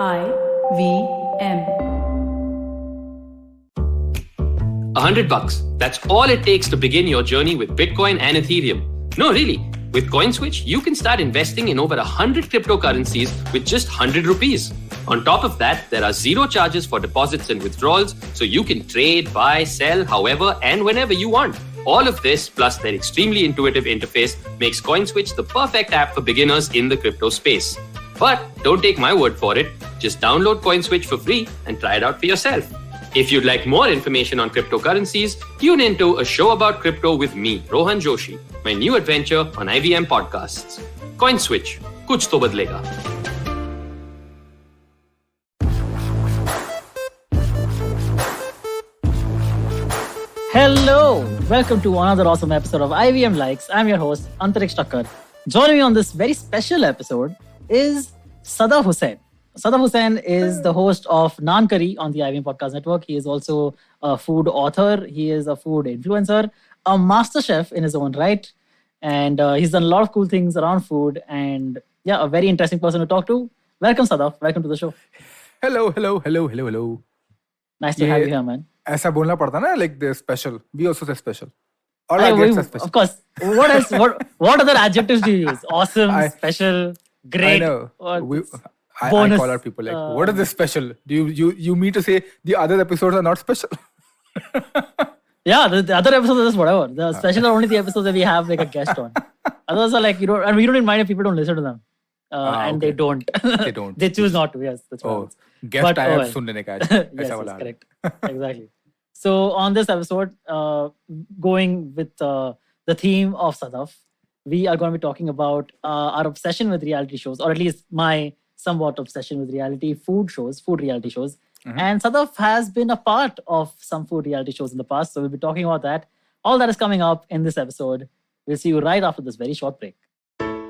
IVM. $100. That's all it takes to begin your journey with Bitcoin and Ethereum. No, really. With CoinSwitch, you can start investing in over 100 cryptocurrencies with just 100 rupees. On top of that, there are zero charges for deposits and withdrawals, so you can trade, buy, sell, however and whenever you want. All of this, plus their extremely intuitive interface, makes CoinSwitch the perfect app for beginners in the crypto space. But don't take my word for it. Just download CoinSwitch for free and try it out for yourself. If you'd like more information on cryptocurrencies, tune into A Show About Crypto with me, Rohan Joshi, my new adventure on IVM Podcasts. CoinSwitch, kuch to badlega. Hello, welcome to another awesome episode of IVM Likes. I'm your host, Antariksh Thakkar. Joining me on this very special episode is Sadaf Hussain. Sadaf Hussain is the host of Naan Curry on the IVM Podcast Network. He is also a food author. He is a food influencer, a master chef in his own right. And he's done a lot of cool things around food. And yeah, a very interesting person to talk to. Welcome, Sadaf. Welcome to the show. Hello. Nice to have you here, man. ऐसा बोलना पड़ता ना, like they're special. We also say special. All Hey, our guests are special. Of course. What else? What other adjectives do you use? Awesome, special, great. I know. or I bonus, call out people like, what is this special? Do you mean to say the other episodes are not special? Yeah, the other episodes are just whatever. The special are only the episodes that we have like a guest on. Others are like, and we don't even mind if people don't listen to them. And okay. they don't. They don't. They choose not to. Yes, that's Oh, right. guest But, I have well. सुन लेने का Yes, ऐसा yes, वाला. correct. Exactly. So on this episode, going with the theme of Sadaf, we are going to be talking about our obsession with reality shows, or at least my somewhat obsession with food reality shows. And Sadaf has been a part of some food reality shows in the past, so we'll be talking about that. All that is coming up in this episode. We'll see you right after this very short break.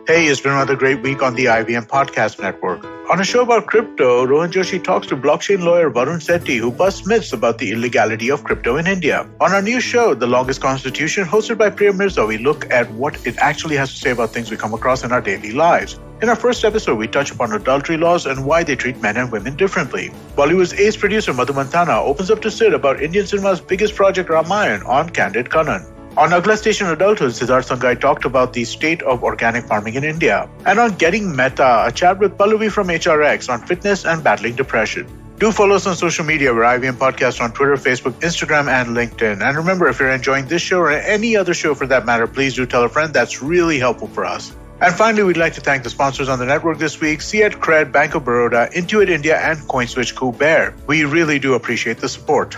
Hey, it's been another great week on the IVM Podcast Network. On a show about crypto, Rohan Joshi talks to blockchain lawyer Varun Sethi, who busts myths about the illegality of crypto in India. On our new show, The Longest Constitution, hosted by Priya Mirza, we look at what it actually has to say about things we come across in our daily lives. In our first episode, we touch upon adultery laws and why they treat men and women differently. Bollywood's ace producer Madhu Mantana opens up to Sid about Indian cinema's biggest project Ramayan on Candid Kanan. On Agla Station Adulthood, Siddharth Sangai talked about the state of organic farming in India. And on Getting Meta, a chat with Pallavi from HRX on fitness and battling depression. Do follow us on social media. We're IVM Podcast on Twitter, Facebook, Instagram, and LinkedIn. And remember, if you're enjoying this show or any other show for that matter, please do tell a friend. That's really helpful for us. And finally, we'd like to thank the sponsors on the network this week, Ciet Cred, Bank of Baroda, Intuit India, and CoinSwitch Bear. We really do appreciate the support.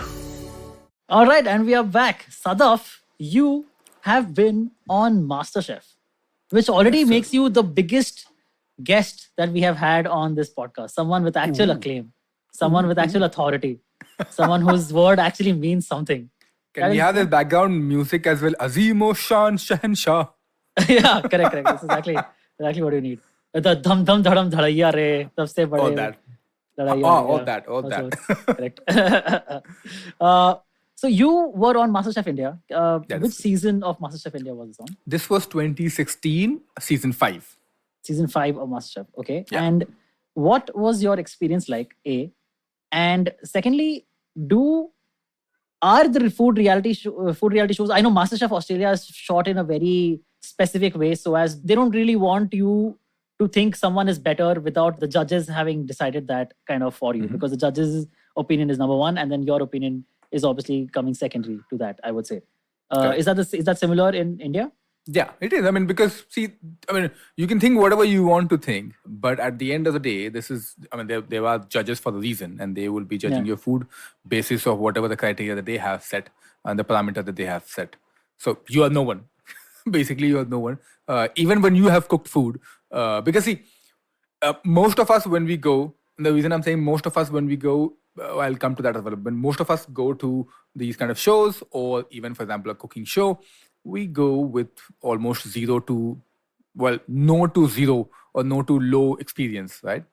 All right, and we are back. Sadaf, you have been on MasterChef, which already makes you the biggest guest that we have had on this podcast. Someone with actual acclaim, someone with actual authority, someone whose word actually means something. Can we have this background music as well? Azimo Shan Shahenshah. Yeah, correct. That's exactly what you need. The dham dham dhadam dhadaiya re, sabse bade. All that. ladaiya All re, that. Correct. So you were on MasterChef India. Which season of MasterChef India was this on? This was 2016, season 5. Season 5 of MasterChef. Okay. Yeah. And what was your experience like, A? And secondly, are the food reality shows, I know MasterChef Australia is shot in a very specific way, so as they don't really want you to think someone is better without the judges having decided that kind of for you, because the judges' opinion is number one, and then your opinion is obviously coming secondary to that, I would say. Okay. Is that similar in India? Yeah, it is. I mean, because you can think whatever you want to think, but at the end of the day, there are judges for the reason, and they will be judging your food basis of whatever the criteria that they have set and the parameter that they have set. So you are no one. Basically, you are no one. Even when you have cooked food, because most of us when we go, the reason I'm saying most of us when we go, I'll come to that as well. When most of us go to these kind of shows, or even, for example, a cooking show, we go with almost no to zero or no to low experience, right?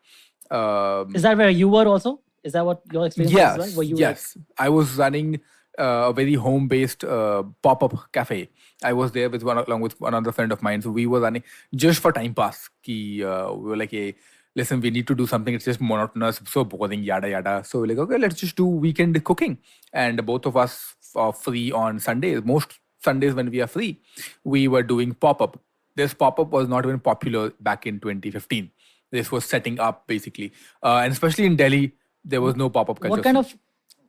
Is that where you were also? Is that what your experience was? Well? Were you Yes. I was running a very home-based pop-up cafe. I was there along with one other friend of mine. So we were running just for time pass. We were like, listen, we need to do something. It's just monotonous, so boring, yada yada. So we're like, okay, let's just do weekend cooking. And both of us are free on Sundays. Most Sundays when we are free, we were doing pop-up. This pop-up was not even popular back in 2015. This was setting up basically, and especially in Delhi, there was no pop-up culture.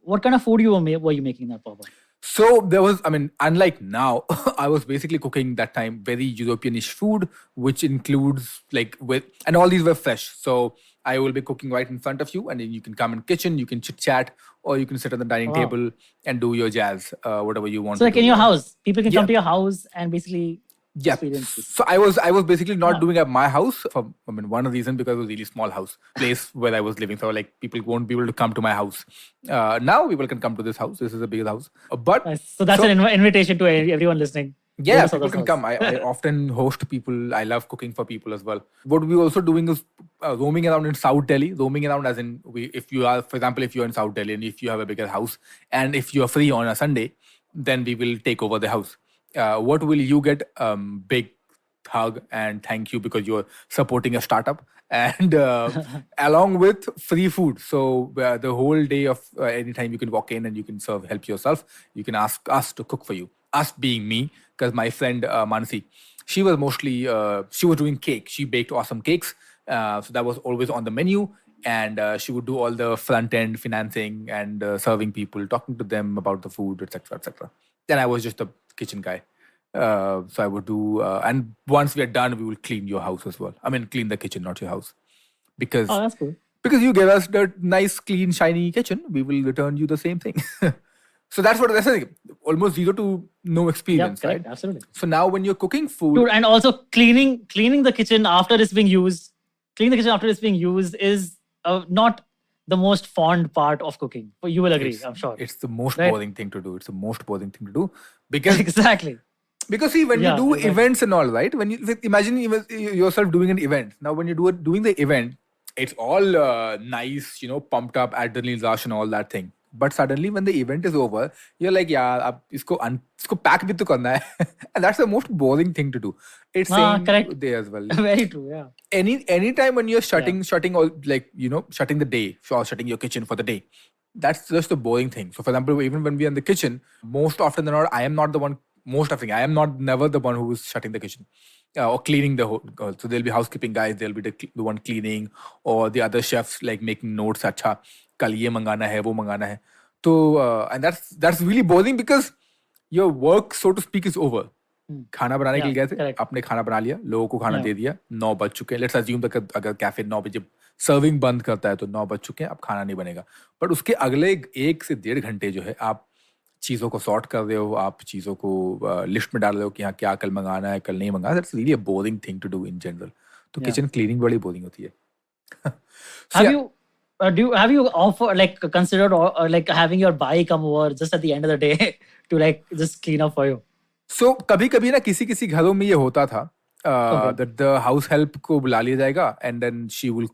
What kind of food were you making that pop-up? So there was, I mean, unlike now, I was basically cooking that time very European-ish food, which includes and all these were fresh. So I will be cooking right in front of you, and then you can come in kitchen, you can chit chat, or you can sit at the dining table and do your jazz, whatever you want. So like do. In your house, people can come to your house and basically experience this. So I was basically not doing it at my house for one reason, because it was a really small place where I was living. So like people won't be able to come to my house. Now people can come to this house. This is a big house. But nice. So that's an invitation to everyone listening. Yeah, people can come. I often host people. I love cooking for people as well. What we're also doing is roaming around in South Delhi. Roaming around as in, if you are, for example, if you're in South Delhi and if you have a bigger house and if you are free on a Sunday, then we will take over the house. What will you get? Big hug and thank you, because you're supporting a startup, and along with free food. So the whole day of anytime you can walk in and you can help yourself. You can ask us to cook for you. Us being me, because my friend Mansi, she was doing cake. She baked awesome cakes. So that was always on the menu. And she would do all the front end financing and serving people, talking to them about the food, etc., etc. Then I was just the kitchen guy. So I would do, and once we are done, we will clean your house as well. I mean, clean the kitchen, not your house, because that's cool. Because you gave us the nice, clean, shiny kitchen, we will return you the same thing. So that's almost zero to no experience, right? Absolutely. So now when you're cooking food, dude, and also cleaning the kitchen after it's being used. Cleaning the kitchen after it's being used is not the most fond part of cooking. You will agree, I'm sure. It's the most boring thing to do. It's the most boring thing to do because exactly. Because see, when you do events and all, right? When you imagine yourself doing an event. Now, when you're doing the event, it's all nice, pumped up, adrenaline rush and all that thing. But suddenly, when the event is over, you're like, yeah, isko pack bhi to karna hai. And that's the most boring thing to do. It's same there as well. Very true, yeah. Any time when you're shutting all, shutting the day, or shutting your kitchen for the day, that's just the boring thing. So, for example, even when we're in the kitchen, most often than not, I am not the one. I am never the one who is shutting the kitchen or cleaning the whole. So there'll be housekeeping guys, there'll be the one cleaning, or the other chefs like making notes. Acha, kal ye mangana hai, wo mangana hai. So and that's really boring because your work, so to speak, is over. खाना बनाने के लिए गए थे, आपने खाना बना लिया, लोगों को खाना दे दिया, 9 बज चुके हैं. लेट्स अज्यूम दैट अगर कैफे 9 बजे सर्विंग बंद करता है तो 9 बज चुके हैं, अब खाना नहीं बनेगा. बट उसके अगले 1 से 1.5 घंटे जो है आप चीज़ों को सॉर्ट कर रहे हो, आप चीज़ों को लिस्ट में डाल रहे हो कि हाँ क्या कल मंगाना है, कल नहीं मंगाना. That's really a boring thing to do in general. तो किचन क्लीनिंग बड़ी बोरिंग होती है. Have you considered having your bhai come over just at the end of the day to just clean up for you? So कभी-कभी ना किसी घरों में ये होता था that the house help को बुला लिया जाएगा and then she will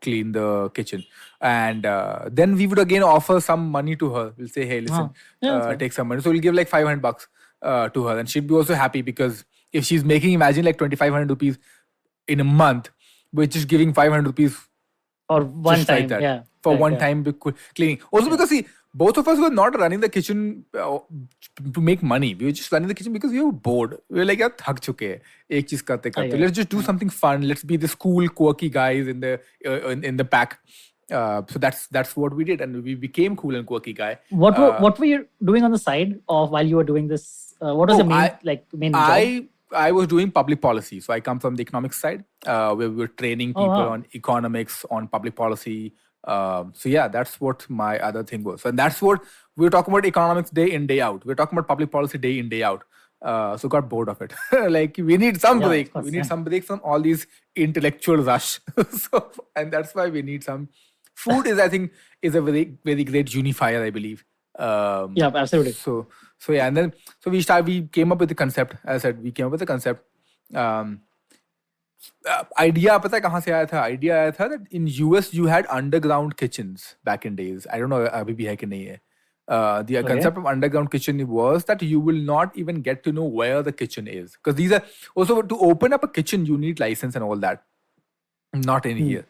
clean the kitchen, and then we would again offer some money to her. We'll say, hey, listen, take some money. So we'll give like $500 to her, and she'd be also happy because if she's making, imagine like 2,500 rupees in a month, we're just giving 500 rupees or one time, like for one time cleaning. Also because see, both of us were not running the kitchen to make money. We were just running the kitchen because we were bored. We were like, yaar, thak chuke hai. Ek cheez karte. Let's just do something fun. Let's be the cool, quirky guys in the pack. So that's what we did, and we became cool and quirky guy. What were you doing on the side of while you were doing this? What was the main job? I was doing public policy. So I come from the economics side, where we were training people on economics, on public policy. So yeah, that's what my other thing was. And that's what we were talking about, economics day in, day out. We were talking about public policy day in, day out. So got bored of it. Like we need some break. We need some break from all these intellectual rush. And that's why we need some food I think is a very, very great unifier, I believe. Yeah, absolutely. So yeah, and then we came up with the concept. As I said, we came up with the concept. Idea पता है कहाँ से आया था? Idea आया था that in US you had underground kitchens back in days. I don't know अभी भी है कि नहीं है. The concept of underground kitchen was that you will not even get to know where the kitchen is, because these are also, to open up a kitchen you need license and all that. not in here.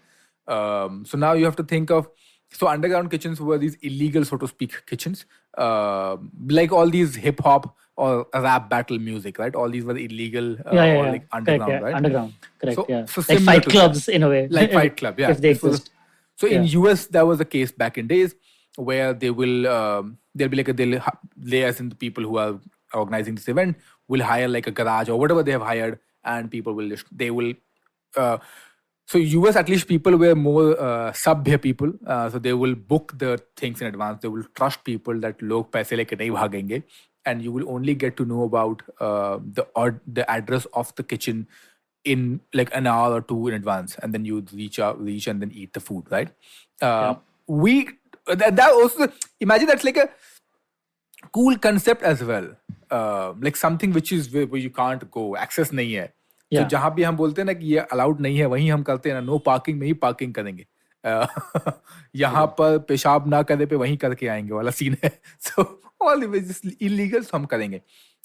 So now you have to think of, so underground kitchens were these illegal, so to speak, kitchens, like all these hip hop or rap battle music, right? All these were illegal or like underground, Correct, right? Underground, correct, So, yeah. so Like similar fight to clubs in a way. like Fight Club, yeah. If they This was- exist. So in US, there was a case back in days where they will there'll be like they as in the people who are organizing this event will hire like a garage or whatever they have hired, and people will they will. So US at least people were more sabhya people, so they will book the things in advance. They will trust people that log paise leke nahi bhagenge, and you will only get to know about the address of the kitchen in like an hour or two in advance, and then you reach and then eat the food, right? We that also, imagine that's like a cool concept as well, like something which is where you can't go, access नहीं है. तो जहाँ भी हम बोलते हैं ना कि ये अलाउड नहीं है, वहीं हम करते हैं ना, नो पार्किंग में ही पार्किंग करेंगे. यहाँ पर पेशाब ना करे पे वहीं करके आएंगे वाला सीन है. So all illegal, so हम करेंगे.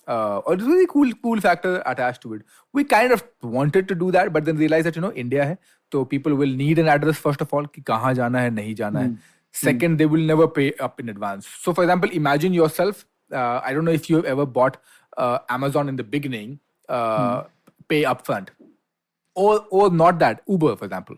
Or it's really cool factor attached to it. We kind of wanted to do that, but then realized that India है, so people will need an address first of all कि कहाँ जाना है, नहीं जाना है. Second, they will never pay up in advance. So for example, imagine yourself. I don't know if you have ever bought Amazon in the beginning, pay upfront, or not that. Uber, for example,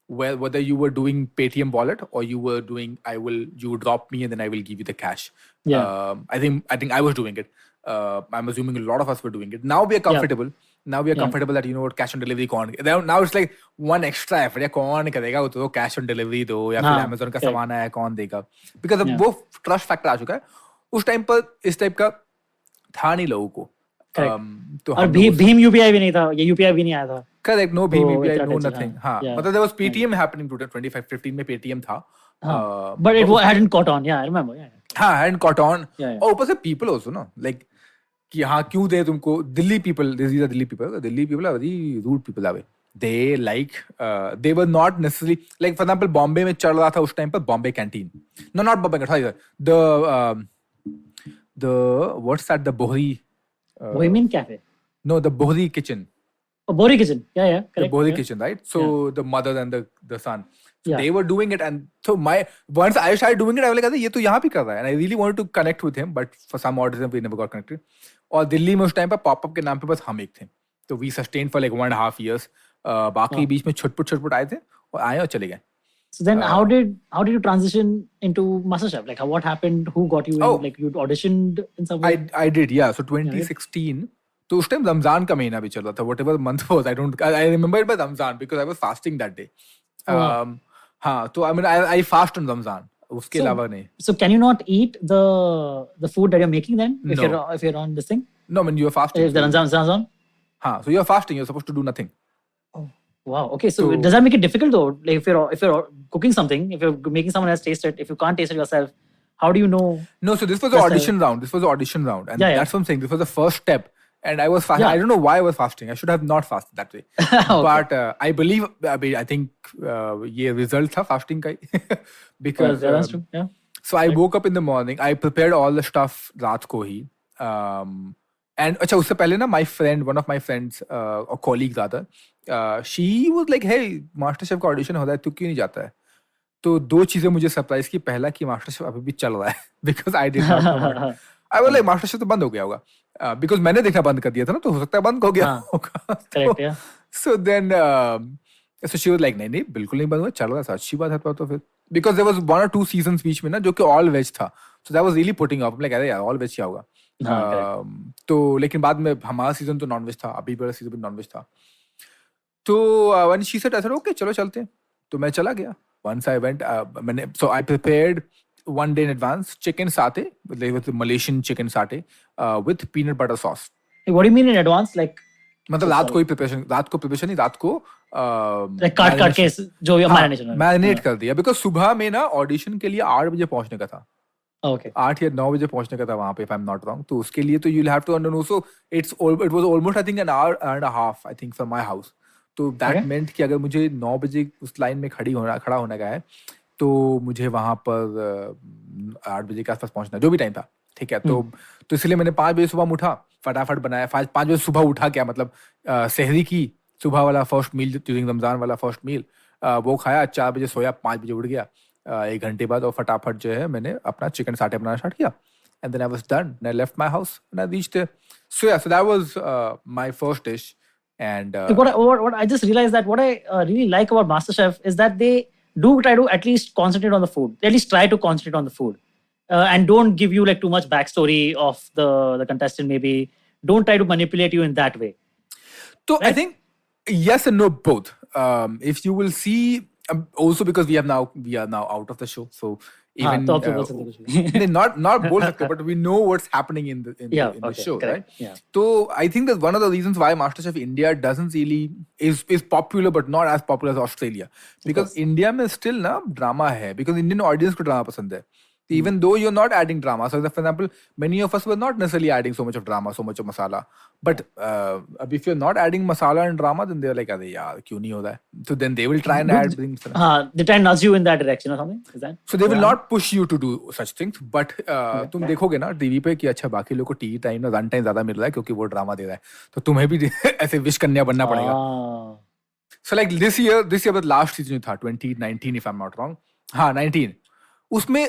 whether you were doing Paytm wallet or you were doing you drop me and then I will give you the cash. I think I was doing it. I'm assuming a lot of us were doing it. Now we are comfortable. Now we are comfortable that what, cash on delivery now it's like one extra effort. या कौन करेगा वो तो cash on delivery दो या फिर Amazon का सामान आया कौन देगा, because अब वो trust factor आ चुका है. उस टाइम पर इस टाइप का था नहीं लोगों को. तो और भीम UPI भी नहीं था, ये UPI भी नहीं आया था. Correct, no Bhim UPI, no nothing. हाँ, मतलब there was Paytm happening in 2015 में Paytm था. But it hadn't caught on. Yeah, I remember. हाँ, hadn't caught on. और ऊपर से people also, no, like कि हाँ क्यों दे तुमको. Delhi people, these are Delhi people. Delhi people are very rude people that way. They they were not necessarily, like for example, Bombay में चल रहा था उस टाइम पर Bombay Canteen. No, not Bombay Canteen. The what's that? The Bohri. Bohemian Cafe. No, the Bohri Kitchen. Oh, Bohri Kitchen. Yeah, correct. The Bohri Kitchen, right? So the mother and the son. So they were doing it, and so once I started doing it, I was like, ये तो यहाँ भी कर रहा है, and I really wanted to connect with him, but for some odd reason we never got connected. और दिल्ली में उस टाइम पर पॉपअप के नाम पे बस हम एक थे, तो we sustained for like 1.5 years. बाकी बीच में छुटपुट आए थे और आए और चले गए. So then how did you transition into MasterChef? Like what happened? Who got you in? Like you auditioned in some way? I did, yeah. So 2016. तो उस टाइम रमजान का महीना भी चल रहा था. Whatever month was, I remember it by Ramzan because I was fasting that day. हाँ, तो I mean I fast on Ramzan. उसके अलावा नहीं. So can you not eat the food that you're making then if you're on this thing? No, I mean you are fasting. If the Ramzan's on? हाँ, so you're fasting. You're supposed to do nothing. Oh, wow. Okay, so does that make it difficult though? Like if you're cooking something, if you're making someone else taste it, if you can't taste it yourself, how do you know? No, so this was the audition round. This was the audition round, and that's what I'm saying. This was the first step. And I was fasting. I don't know why I was fasting. I should have not fasted that way. But I think ये result था fasting का ही. Because that's true. Yeah. So I woke up in the morning. I prepared all the stuff रात को ही. And अच्छा उससे पहले ना one of my friends, or colleague rather, she was like, hey, MasterChef का audition हो रहा है, तू क्यों नहीं जाता है? तो दो चीजें मुझे सरप्राइज की. पहला कि MasterChef अभी भी चल रहा है. Because I did not know. I was like, MasterChef तो बंद हो गया होगा. Because मैंने देखना बंद कर दिया था ना, तो हो सकता है बंद हो गया होगा. Correct, yeah. So then, so she was like, नहीं बिल्कुल नहीं बंद हुआ, चल रहा था, अच्छी बात है तो फिर. Because there was 1 or 2 seasons बीच में ना जो कि all veg था. So that was really putting off. like अरे यार all veg क्या होगा. तो लेकिन बाद में हमारा सीजन तो नॉन वेज था, अभी बड़ा सीजन भी नॉन वेज था. तो when she said, I said okay चलो चलते हैं. तो मैं चला गया. Once I went, so I prepared 1 day in advance chicken satay, with Malaysian chicken satay with peanut butter sauce. What do you mean in advance? Like मतलब रात को प्रिपरेशन नहीं, रात को like काट के जो मैरिनेट कर दिया. बिकॉज सुबह में ना ऑडिशन के लिए 8 बजे पहुंचने का था. Okay. 8 या 9 बजे पहुंचने का था वहां पे, if I'm not wrong. तो उसके लिए तो you'll have to know. So it was almost I think an hour and a half I think from my house. तो that meant कि अगर मुझे 9 बजे उस लाइन में खड़ा होने का है, तो मुझे वहां पर 8 बजे के आसपास पहुंचना, जो भी टाइम था. ठीक है. तो इसलिए मैंने 5 बजे सुबह उठा, फटाफट बनाया. 5 बजे सुबह उठा, क्या मतलब सहरी की, सुबह वाला फर्स्ट मील ड्यूरिंग रमजान वाला फर्स्ट मील वो खाया, 4 बजे सोया, 5 बजे उठ गया, 1 घंटे बाद और फटाफट जो है मैंने अपना चिकन साटे बनाना स्टार्ट किया. And then I was done. And I left my house and I reached there. So yeah, so that was my first dish. And What I just realized that what I really like about MasterChef is that they do try to at least concentrate on the food. They at least try to concentrate on the food, and don't give you like too much backstory of the contestant. Maybe don't try to manipulate you in that way. so I think yes and no both. If you will see, also because we are now out of the show, so even तो अब तो बोल सकते हो कुछ भी. not बोल सकते, but we know what's happening in the Okay, show, correct. right? Yeah. So I think that one of the reasons why MasterChef India doesn't really is popular, but not as popular as Australia, because course. India में still ना drama है, because Indian audience को drama पसंद है. Even though you're not adding drama, so for example, many of us were not necessarily adding so much of drama, so much of masala. But if you're not adding masala and drama, then they're like, "Arey yaar, क्यों नहीं होता है?" So then they will try and add things. They try and nudge you in that direction or something. Is that? So they will not push you to do such things. But तुम देखोगे ना TV पे कि अच्छा बाकी लोगों को TV time ना रन टाइम ज्यादा मिल रहा है क्योंकि वो ड्रामा दे रहा है, तो तुम्हें भी ऐसे विश कन्या बनना पड़ेगा. So like this year but last season था 2019 if I'm not wrong. हाँ 19. उसमें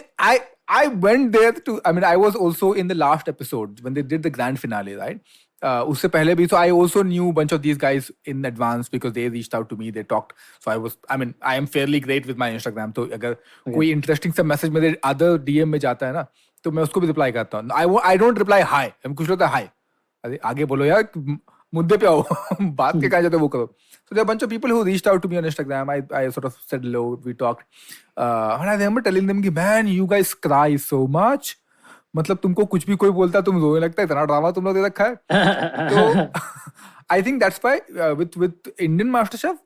I went there to, I mean I was also in the last episode when they did the grand finale, right? उससे पहले भी, so I also knew a bunch of these guys in advance because they reached out to me, they talked. So I am fairly great with my Instagram. तो अगर कोई interesting सा message मेरे other DM में जाता है ना, तो मैं उसको भी reply करता हूँ. I don't reply hi. हम कुछ लोग hi. अरे आगे बोलो यार, मुद्दे पे आओ. बात के कहाँ जाते वो करो. So there are a bunch of people who reached out to me on Instagram. I sort of said hello, we talked. And I remember telling them कि man, you guys cry so much. मतलब तुमको कुछ भी कोई बोलता तुम रोने लगता है, इतना ड्रामा तुम लोग दे रखा है. तो I think that's why with Indian MasterChef,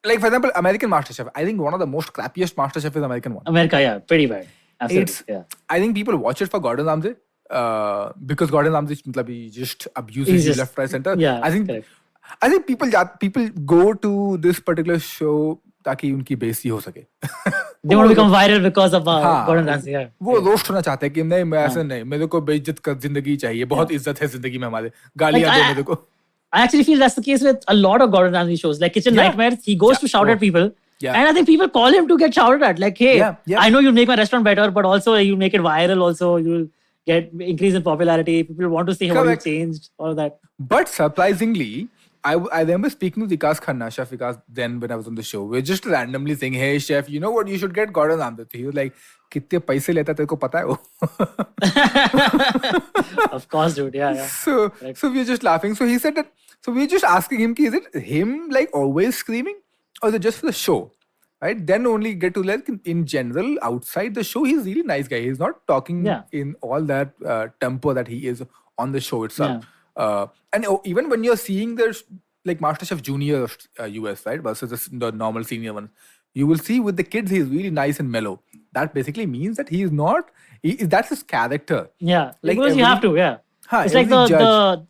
like for example American MasterChef, I think one of the most crappiest MasterChef is American one. America, yeah, pretty bad. Absolutely, I think people watch it for Gordon Ramsay because Gordon Ramsay मतलब he just abuses you left, right, center. Yeah, I think people go to this particular show ताकि उनकी बेइज्जती हो सके. They want to become viral because of Gordon Ramsay. Yeah. वो roast होना चाहते हैं कि नहीं मैं ऐसा नहीं, मेरे को बेइज्जत कर जिंदगी चाहिए, बहुत इज्जत है जिंदगी में हमारे, गालियां दो मेरे को. I actually feel that's the case with a lot of Gordon Ramsay shows, like Kitchen Nightmares. He goes to shout at people, and I think people call him to get shouted at. Like, hey, I know you make my restaurant better, but also you make it viral. Also, you'll get increase in popularity. People want to see how you changed, all of that. But surprisingly, I remember speaking to Vikas Khanna, Chef Vikas, then when I was on the show. We're just randomly saying, hey, chef, you know what? You should get Gordon Ramsay. He was like, कितने पैसे लेता तेरे को पता है वो? Of course, dude. Yeah. So we were just laughing. So he said that, so we were just asking him, is it him like always screaming or is it just for the show? Right? Then only get to like in general, outside the show, he's a really nice guy. He's not talking in all that tempo that he is on the show itself. And even when you're seeing the like MasterChef Junior US, right, versus the normal senior one, you will see with the kids he's really nice and mellow. That basically means that he is not. That's his character. Yeah, like because you have to. Yeah, it's like the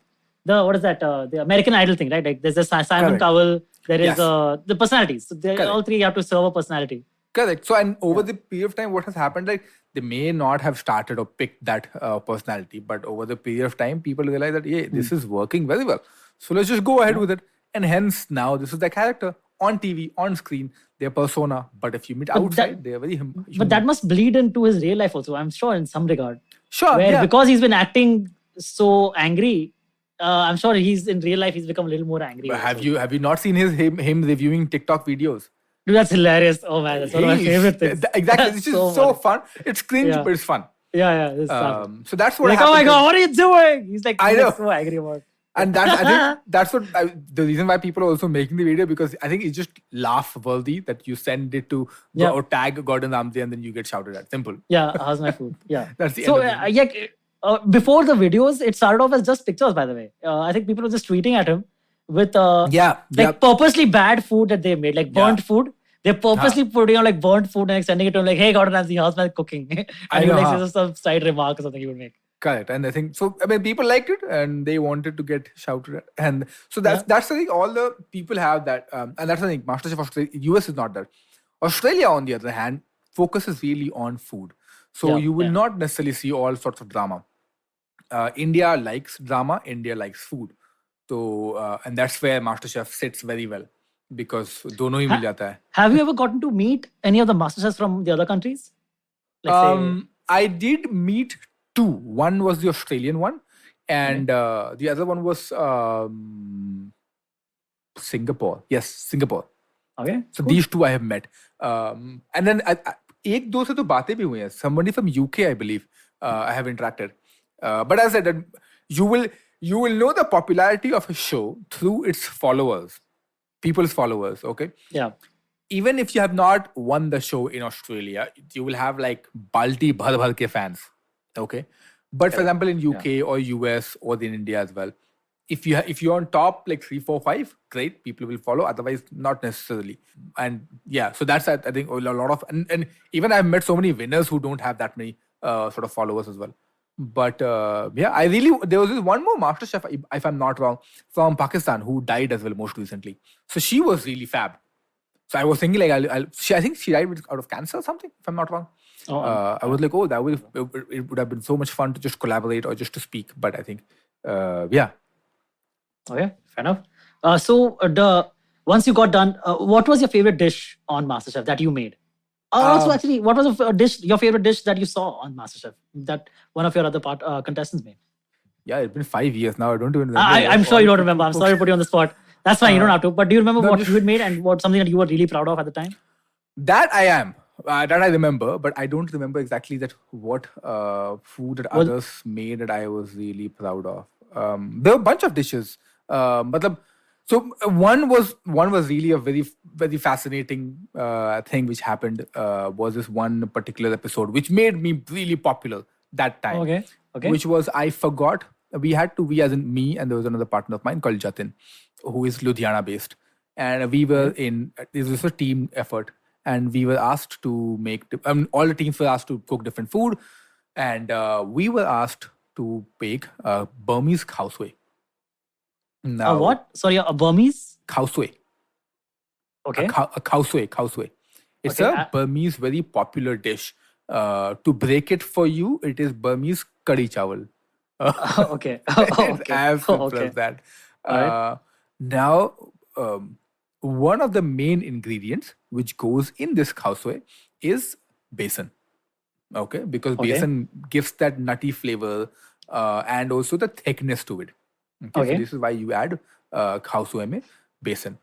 what is that? The American Idol thing, right? Like there's a Simon Cowell. There is the personalities. So all three have to serve a personality. Correct. So and over the period of time, what has happened, like they may not have started or picked that personality, but over the period of time, people realize that this is working very well. So let's just go ahead with it. And hence now this is their character on TV, on screen, their persona. But if you meet outside, they are very human. But that must bleed into his real life also, I'm sure, in some regard. Sure. Because he's been acting so angry, I'm sure he's in real life he's become a little more angry. But have you not seen him reviewing TikTok videos? Dude, that's hilarious. Oh man, that's one of my favorite things. Exactly. It's just so fun. It's cringe, but it's fun. Yeah. So that's what like, happened. Oh my god, what are you doing? He's like, I know. So angry about it. And I think that's what the reason why people are also making the video, because I think it's just laugh worthy that you send it to or tag Gordon Ramsay and then you get shouted at. Simple. Yeah, how's my food? Yeah. That's the end of it. Before the videos, it started off as just pictures, by the way. I think people were just tweeting at him with purposely bad food that they made, like burnt food. They're purposely putting on like burnt food and sending it to him like, hey, Gordon Ramsay, how's my cooking? And he would like some side remark or something he would make. Correct. And I think so. I mean, people liked it and they wanted to get shouted at. And so that's the thing. All the people have that. And that's the thing. MasterChef Australia, US is not that. Australia, on the other hand, focuses really on food. So you will not necessarily see all sorts of drama. India likes drama. India likes food. तो and that's where MasterChef sits very well because दोनों ही मिल जाता है. Have you ever gotten to meet any of the masterchefs from the other countries? Like say, I did meet two. One was the Australian one, and the other one was Singapore. Yes, Singapore. okay. So these two I have met. And then एक दो से तो बातें भी हुई हैं. Somebody from UK, I believe, I have interacted. But as I said, that you will know the popularity of a show through its followers, people's followers. Okay. Yeah. Even if you have not won the show in Australia, you will have like balti bhar bhar ke fans. Okay. But for example, in UK or US or in India as well, if you're on top like 3, 4, 5, great, people will follow. Otherwise, not necessarily. And yeah, so that's I think a lot of and even I've met so many winners who don't have that many sort of followers as well. But yeah, there was this one more MasterChef, if I'm not wrong, from Pakistan who died as well most recently. So she was really fab. So I was thinking like I think she died out of cancer or something, if I'm not wrong. I was like, it would have been so much fun to just collaborate or just to speak. But I think, yeah. Okay, fair enough. So once you got done, what was your favorite dish on MasterChef that you made? Also, actually, what was your favorite dish that you saw on MasterChef that one of your other contestants made? Yeah, it's been 5 years now. I don't even remember. I'm sure you don't remember. I'm sorry to put you on the spot. That's fine. You don't have to. But do you remember what you had made and what something that you were really proud of at the time? That I am. That I remember, but I don't remember exactly what food that others made that I was really proud of. There were a bunch of dishes. So one was really a very, very fascinating thing which happened. Was this one particular episode which made me really popular that time. Okay. Which was, I forgot. We as in me, and there was another partner of mine called Jatin, who is Ludhiana based, and we were this was a team effort, and we were asked to make all the teams were asked to cook different food, and we were asked to bake Burmese khao soi. Now, what? Sorry, a Burmese? Khao soi. Okay. A khao soi. It's a Burmese very popular dish. To break it for you, it is Burmese kadi chawal. Okay. It's as simple as that. Now, one of the main ingredients which goes in this khao soi is besan. Okay, because besan gives that nutty flavor and also the thickness to it. Okay. So this is why you add khao soi में besan.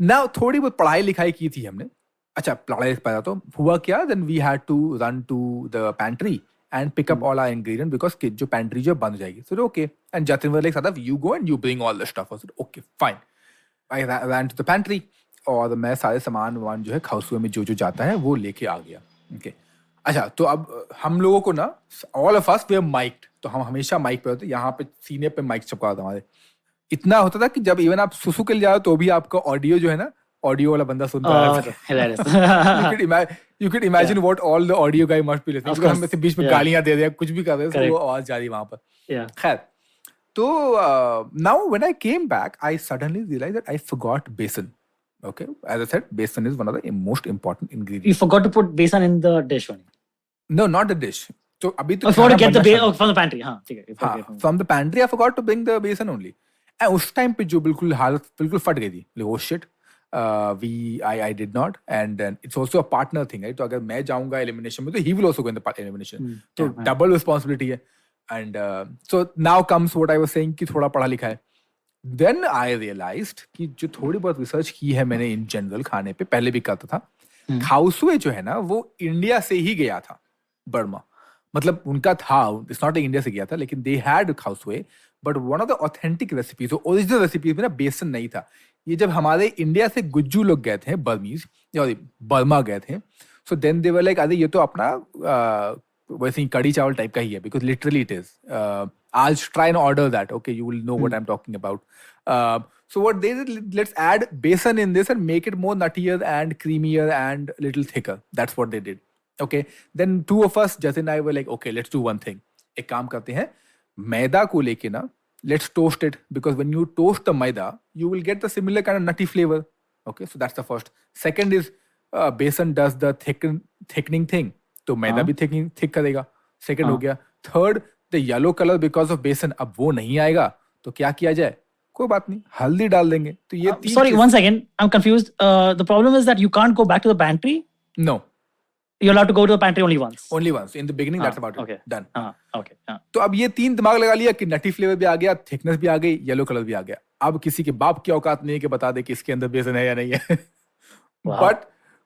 Now, थोड़ी बहुत पढ़ाई लिखाई की थी हमने. अच्छा, पढ़ाई पता तो हुआ क्या? Then we had to run to the pantry and pick up all our ingredients because जो pantry जो बंद हो जाएगी. So okay. And Jatin was like, Sadav, you go and you bring all the stuff. I said, okay, fine. I ran to the pantry और मैं सारे सामान जो है khao soi में जो जाता है वो लेके आ गया. Okay. अच्छा, तो अब हम लोगों को ना all of us were mic'd. तो हम हमेशा माइक पे होते, यहाँ पे सीने पे माइक चिपका होता हमारे. इतना होता था कि जब इवन आप सुसु के लिए जाओ तो भी आपका ऑडियो जो है ना, ऑडियो वाला बंदा सुनता है. You could imagine what all the audio guy must be listening. because हम ऐसे बीच में गालियां दे रहे हैं, कुछ भी कर रहे हैं, वो आवाज जा रही है वहां पर. खैर, तो now when I came back, I suddenly realized that I forgot besan. Okay, as I said, besan is one of the most important ingredients. You forgot to put besan in the dish only. No, not the dish. So अभी तो to get the besan from the pantry. हाँ, ठीक है. From the pantry, I forgot to bring the besan only. And उस time पे जो बिल्कुल हालत बिल्कुल फट गई थी. Like, oh shit. I did not, and then it's also a partner thing, right? तो अगर मैं जाऊंगा elimination में तो he will also go in the elimination. So double responsibility है. And so now comes what I was saying कि थोड़ा पढ़ा लिखा है. Then I realized कि जो थोड़ी बहुत research की है मैंने in general खाने पे, पहले भी करता था. khao soi जो है ना वो इंडिया से ही गया था, बर्मा. मतलब उनका था, it's not इंडिया से गया था, लेकिन they had khao soi, but one of the authentic recipes, so original recipes में ना बेसन नहीं था. ये जब हमारे इंडिया से गुज्जू लोग गए थे बर्मीज या बर्मा गए थे, so then they were like, अरे ये तो अपना वैसे ही कड़ी चावल टाइप का ही है, because literally it is. I'll try and order that. Okay, you will know what I'm talking about. So what they did, let's add besan in this and make it more nuttier and creamier and a little thicker. That's what they did. Okay, then two of us, Jatin and I, were like, okay, let's do one thing. एक काम करते हैं, मैदा को लेके ना, let's toast it, because when you toast the maida, you will get the similar kind of nutty flavor. Okay, so that's the first. Second is besan does the thickening thing. तो मैदा भी thick करेगा. Second हो गया. Third, the yellow color because of besan, अब वो नहीं आएगा, तो क्या किया जाए? कोई बात नहीं, हल्दी डाल देंगे. तो ये Sorry, one second. I'm confused. The problem is that you can't go back to the pantry. No, You're allowed to go to the pantry only once. only once. In the beginning, that's about it. Okay. Done. Okay. तो अब ये 3 दिमाग लगा लिया कि नटी flavour भी आ गया, thickness भी आ गई, येलो कलर भी आ गया. अब किसी के बाप की औकात नहीं है कि बता दे कि इसके अंदर बेसन है या नहीं है.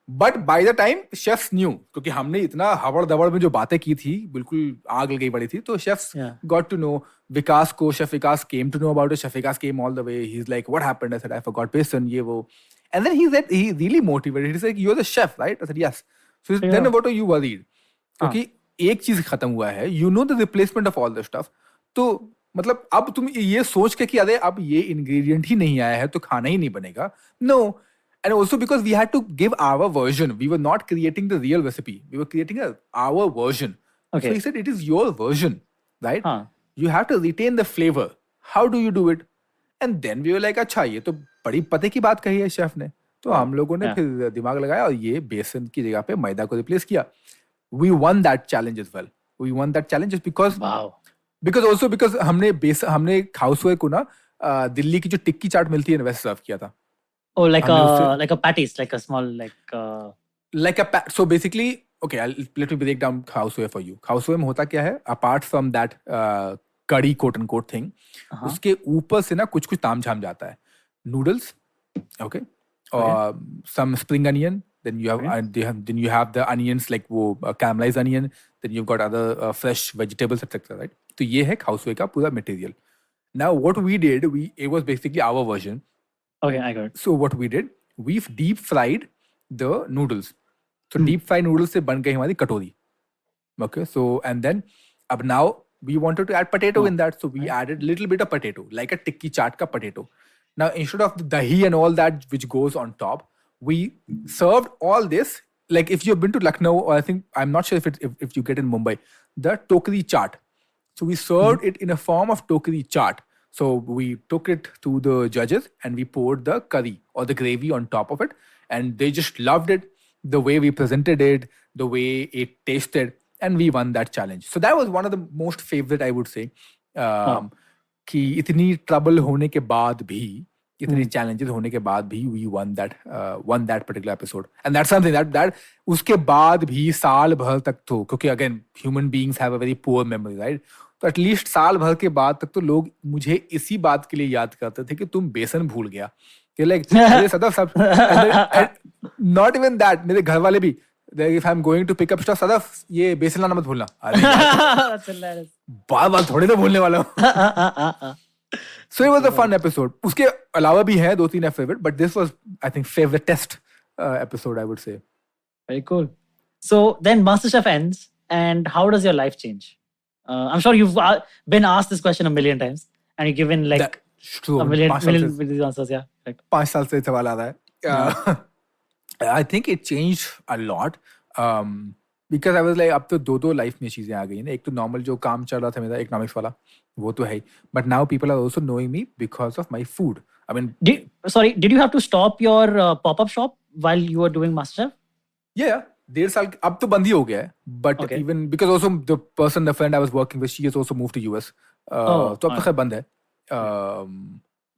But by the time chefs new, क्योंकि हमने इतना हवड़ दवड़ में जो बातें की थी, बिल्कुल आग लगी पड़ी थी, तो chefs got to know Vikas को. Chef Vikas came to know about it. Chef Vikas came all the way. He is like, what happened? I said, I forgot besan, ये वो. And then he really motivated. He said, you're the chef, right? I said, yes. So then what are you worried? क्योंकि एक चीज खत्म हुआ है, you know the replacement of all the stuff. तो मतलब अब तुम ये सोच के कि अरे अब ये ingredient ही नहीं आया है तो खाना ही नहीं बनेगा. No. And also because we had to give our version. We were not creating the real recipe. We were creating our version. Okay. So he said, it is your version, right? You have to retain the flavor. How do you do it? And then we were like, अच्छा ये तो बड़ी पते की बात कही है chef ने. तो हम लोगों ने फिर दिमाग लगाया और ये बेसन की जगह पे मैदा को रिप्लेस किया. We won that challenge as well. We won that challenge just because. Wow. Because हमने हाउसवेयर को ना दिल्ली की जो टिक्की चाट मिलती है ना वैसे सर्व किया था. Oh, like a patties, like a small So basically, okay, let me break down houseware for you. Houseware में होता क्या है? Apart from that curry quote unquote thing, उसके ऊपर से ना कुछ तामझाम जाता है. Noodles, okay, or some spring onion. Then you have the onions like वो caramelized onion. Then you've got other fresh vegetables, etc. Right? तो ये है houseware का पूरा material. Now what we did, it was basically our version. Okay, I got it. So what we did, we've deep fried the noodles. So deep fried noodles से बन गई हमारी कटोरी. Okay, so and then अब now we wanted to add potato in that, so we added little bit of potato, like a tikki chaat ka potato. Now instead of the dahi and all that which goes on top, we served all this like if you've been to Lucknow, or I think I'm not sure if you get in Mumbai, the tokri chaat. So we served it in a form of tokri chaat. So we took it to the judges and we poured the curry or the gravy on top of it, and they just loved it, the way we presented it, the way it tasted, and we won that challenge. So that was one of the most favorite, I would say. कि इतनी trouble होने के बाद भी, इतनी challenges होने के बाद भी, we won that particular episode. And that's something that उसके बाद भी साल भर तक तो, क्योंकि again human beings have a very poor memory, right? तो एटलीस्ट साल भर के बाद तक तो लोग मुझे इसी बात के लिए याद करते थे कि तुम बेसन भूल गया. कि लाइक सदफ सब, नॉट इवन दैट, मेरे घर वाले भी, if I am going to pick up stuff, Sadaf ये बेसन लाना मत भूलना. बार थोड़ी ना भूलने वाला हूँ. So it was a fun episode. उसके अलावा भी है 2-3 favourite, but this was I think favoriteest episode, I would say. Very cool. So then MasterChef ends, and how does your life change? I'm sure you've been asked this question a million times, and you've given like a million answers. Yeah, correct. 5 साल से सवाल आ रहा है. I think it changed a lot because I was like, अब तो 2 life में चीजें आ गई ना. एक तो नॉर्मल जो काम चल रहा था मेरा इकोनॉमिक्स वाला, वो तो है, but now people are also knowing me because of my food. I mean, did you have to stop your pop-up shop while you were doing MasterChef? Yeah. 1.5 साल अब तो बंद ही हो गया है, but even because also the friend I was working with, she has also moved to US. तो अब तो खैर बंद है.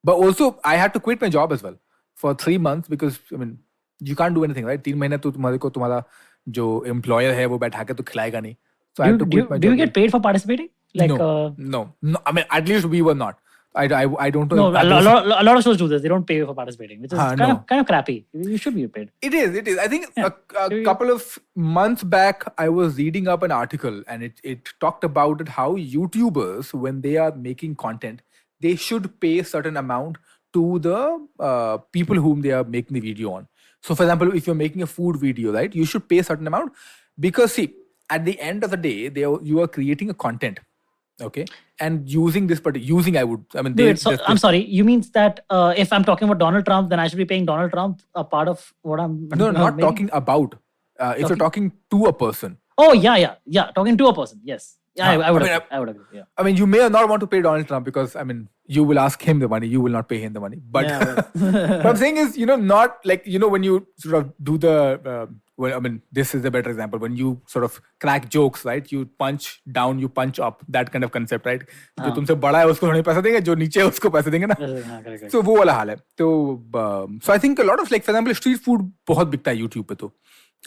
But also I had to quit my job as well for 3 months because I mean you can't do anything, right? 3 महीने तो तुम्हारा जो employer है वो बैठा के तो खिलाएगा नहीं. So I had to quit my job. Do you get paid for participating? Like no. I mean at least we were not. I don't know. No, a lot of shows do this. They don't pay you for participating, which is kind of crappy. You should be paid. It is. I think a couple of months back, I was reading up an article, and it talked about how YouTubers, when they are making content, they should pay a certain amount to the people whom they are making the video on. So, for example, if you're making a food video, right, you should pay a certain amount because, see, at the end of the day, you are creating a content. Okay, and using this I'm sorry, you means that if I'm talking about Donald Trump, then I should be paying Donald Trump a part of what I'm not talking about. If you're talking to a person. Oh yeah, talking to a person. Yes. Yeah, I would agree. Yeah. I mean, you may not want to pay Donald Trump because I mean, you will ask him the money, you will not pay him the money. But what I'm saying is, not like when you sort of do the well, I mean, this is a better example. When you sort of crack jokes, right? You punch down, you punch up, that kind of concept, right? जो तुमसे बड़ा है उसको थोड़ी पैसे देंगे, जो नीचे है उसको पैसे देंगे ना. So वो वाला हाल है. तो so I think a lot of, like for example, street food बहुत बिकता है YouTube पे तो.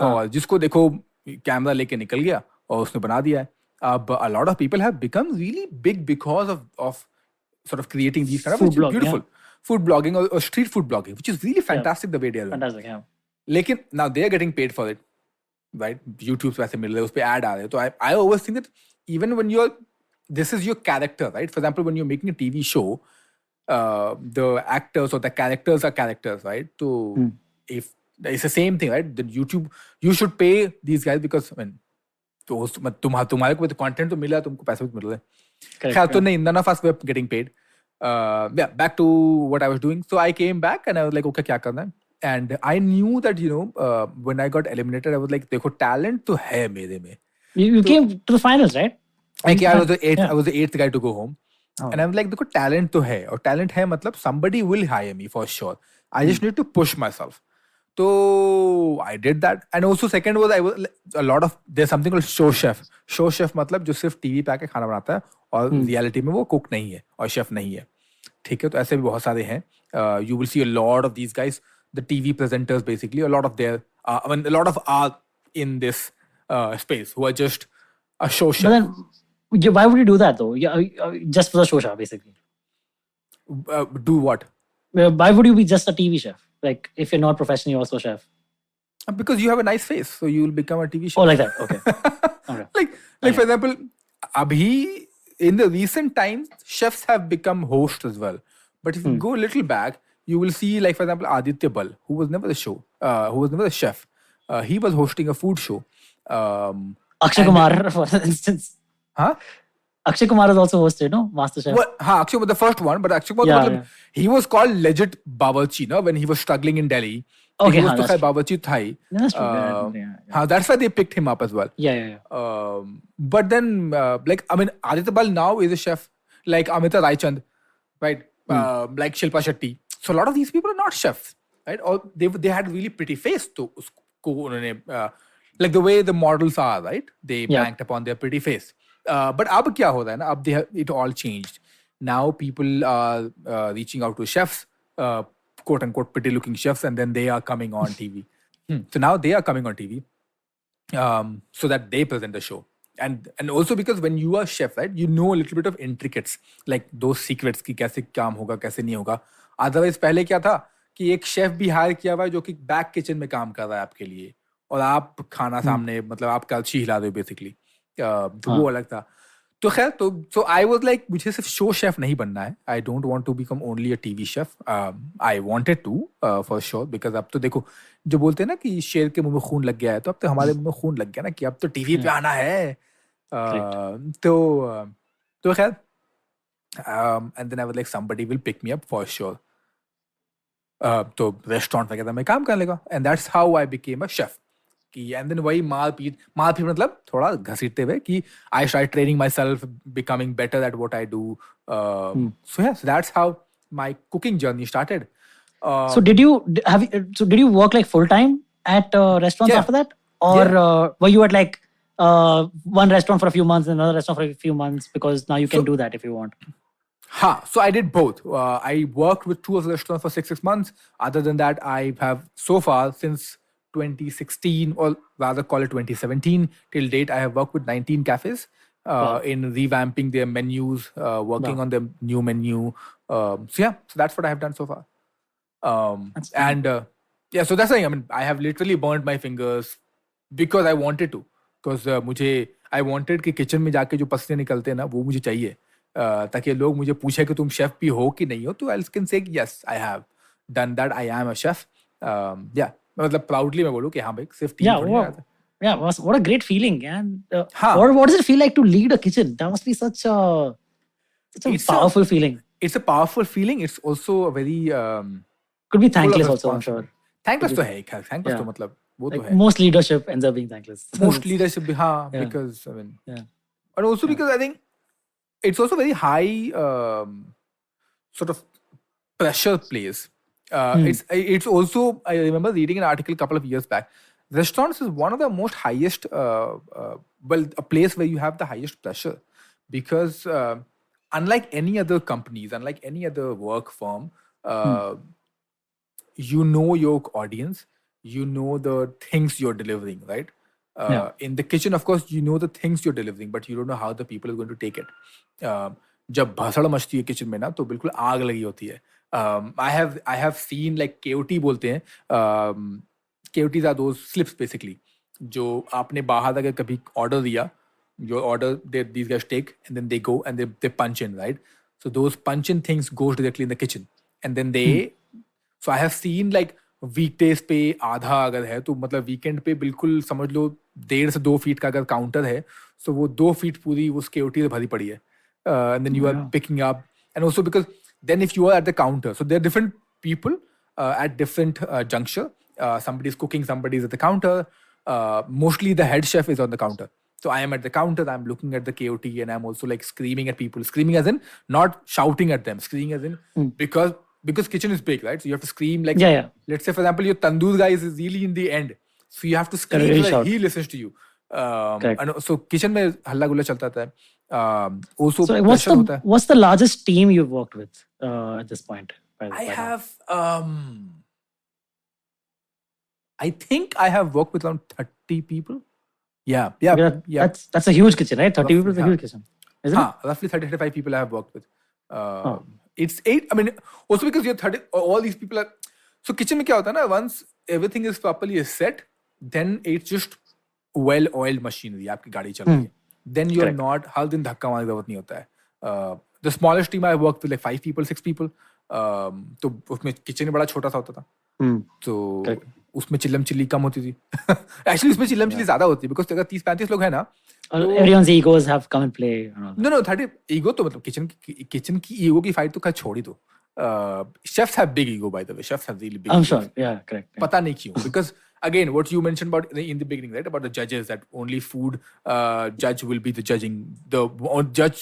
और जिसको देखो कैमरा लेके निकल गया और उसने बना दिया है. अब a lot of people have become really big because of sort of creating these kind of Food blog, beautiful food blogging or street food blogging, which is really fantastic the way they are doing. Fantastic, yeah. लेकिन now they are getting paid for it, right? YouTube से पैसे मिल रहे हैं, उस पे ad आ रहे हैं. तो I always think that even when this is your character, right? For example, when you're making a TV show, the actors or the characters are characters, right? So if it's the same thing, right? Then YouTube, you should pay these guys because I mean, तो तुम्हारे को content तो मिला, तुमको पैसे भी मिल रहे हैं. खैर तो नहीं, none of us were getting paid. Yeah, back to what I was doing. So I came back and I was like, okay, क्या करना है? And I knew that, when I got eliminated, I was like, देखो talent तो है मेरे में. You came to the finals, right? Like, I was the eighth guy to go home. And I was like, देखो talent तो है. और talent है मतलब somebody will hire me for sure. I just need to push myself. So I did that. And also second was there's something called show chef. Show chef मतलब जो सिर्फ TV पे आके खाना बनाता है और रियलिटी में वो कुक नहीं है और शेफ नहीं है. ठीक है, तो ऐसे भी बहुत सारे हैं. You will see a lot of these guys, the TV presenters basically, a lot of are in this space who are just a show chef. But then, why would you do that though? Just for the show chef, basically. Do what? Why would you be just a TV chef? Like, if you're not professional, you're also a chef. Because you have a nice face, so you will become a TV chef. Oh, like that. Okay. Okay. Like for example, abhi in the recent times, chefs have become hosts as well. But if you go a little back, you will see, like for example, Aditya Bal, who was never a chef. He was hosting a food show. Akshay Kumar, for instance. Huh? Akshay Kumar has also hosted, no? MasterChef. Well, Akshay was the first one, but Akshay Kumar, he was called legit Bawarchi, no? When he was struggling in Delhi. Okay, he was to Bawarchi Thai. That's true. That's why they picked him up as well. Yeah. But then, Aditya Bal now is a chef, like Amita Raichand, right? Like Shilpa Shetty. So a lot of these people are not chefs, right? Or they had really pretty face to like the way the models are, right? They banked upon their pretty face. But ab kya ho raha hai na? It all changed. Now people are reaching out to chefs, quote unquote pretty looking chefs, and then they are coming on TV. So now they are coming on TV so that they present the show. And also because when you are chef, right, you know a little bit of intricates, like those secrets ki kaise काम होगा कैसे नहीं होगा. Otherwise पहले क्या था कि एक शेफ भी हायर किया हुआ है जो कि बैक किचन में काम कर रहा है आपके लिए और आप खाना सामने मतलब आप कलछी हिला दो बेसिकली. तो वो अलग था. तो खैर so I was like मुझे सिर्फ शो शेफ नहीं बनना है. I don't want to become only a TV chef. I wanted to for sure because अब तो देखो जो बोलते हैं ना कि शेर के मुंह में खून लग गया है, तो अब तो हमारे मुंह में खून लग गया ना कि अब तो टीवी पे आना है. तो खैर and then I was like somebody will pick me up for sure. तो रेस्टोरेंट वगैरह में काम करने लगा. And that's how I became a chef. And then वही मारपीट मतलब थोड़ा घसीटते हुए कि I started training myself, becoming better at what I do. So that's how my cooking journey started. So did you work like full time at restaurants after that, or were you at like one restaurant for a few months and another restaurant for a few months, because now you can do that if you want? So I did both. I worked with 2 of the restaurants for 6 months. Other than that, I have so far since 2016, or rather call it 2017 till date, I have worked with 19 cafes in revamping their menus, working on the new menu. So that's what I have done so far. So that's the thing. I mean, I have literally burned my fingers because I wanted to. Because I wanted कि kitchen में जाके जो पसीने निकलते हैं ना वो मुझे चाहिए, ताकि लोग मुझे पूछे कि तुम शेफ भी हो कि नहीं हो, तो I can say yes, I have done that. I am a chef. मतलब proudly मैं बोलूँ कि हाँ भाई सिर्फ टीवी थोड़ी आता है. Yeah, what a great feeling. And what does it feel like to lead a kitchen? That must be such a powerful feeling. It's a powerful feeling. It's also a very could be thankless also, I'm sure. Thankless तो है खैर. Thankless तो मतलब वो तो है. Most leadership ends up being thankless. Most leadership भी हाँ, because I mean, and also because I think it's also very high sort of pressure place. It's also, I remember reading an article a couple of years back. restaurants is one of the most highest, a place where you have the highest pressure, because unlike any other companies, unlike any other work firm, you know your audience, you know the things you're delivering, right? In the kitchen, of course, you know the things you're delivering, but you don't know how the people are going to take it. जब भसड़ मचती है kitchen में ना, तो बिल्कुल आग लगी होती है. I have seen like KOT बोलते हैं. KOTs are those slips basically, जो आपने बाहर अगर कभी ऑर्डर दिया, your order these guys take, and then they go and they punch in, right? So those punch in things goes directly in the kitchen, and then they so I have seen like weekdays पे आधा अगर है तो मतलब weekend पे बिल्कुल समझ लो 1.5 से 2 फीट का अगर काउंटर है, so वो 2 फीट पूरी उस KOT से भरी पड़ी है. And then you are picking up, and also because then if you are at the counter, so there are different people at different juncture. Somebody is cooking, somebody is at the counter. Mostly the head chef is on the counter. So I am at the counter, I'm looking at the KOT, and I'm also like screaming at people. Screaming as in not shouting at them. Screaming as in because kitchen is big, right? So you have to scream like, let's say for example, your tandoor guy is really in the end. So you have to scream so that he listens to you. And so kitchen में हल्ला गुल्ला चलता था. Also so what's the largest team you've worked with at this point? I think I have worked with around 30 people. Yeah. That's a huge kitchen, right? 30 people is a huge kitchen, isn't it? Roughly 35 people I have worked with. It's 8. I mean, also because you're 30, all these people are. So kitchen में क्या होता है ना? Once everything is properly set, then it's just well-oiled machinery. आपकी गाड़ी चल रही है. Then you're not हर दिन धक्का मारने की जरूरत नहीं होता है. The smallest team I worked with like 5 people, 6 people. तो उसमें किचन बड़ा छोटा सा होता था. तो उसमें चिल्लम चिल्ली कम होती थी. Actually उसमें चिल्लम चिल्ली ज्यादा होती है because अगर 30-35 लोग हैं ना, everyone's egos have come and play. No 30 ego तो मतलब किचन की ego की फाइट तो खैर छोड़ ही दो. Chefs have big ego, by the way. Chefs have really big I'm egos. sure. Yeah, correct. Yeah. पता नहीं क्यों, because again what you mentioned about in the beginning, right, about the judges, that only food judge will be the judging,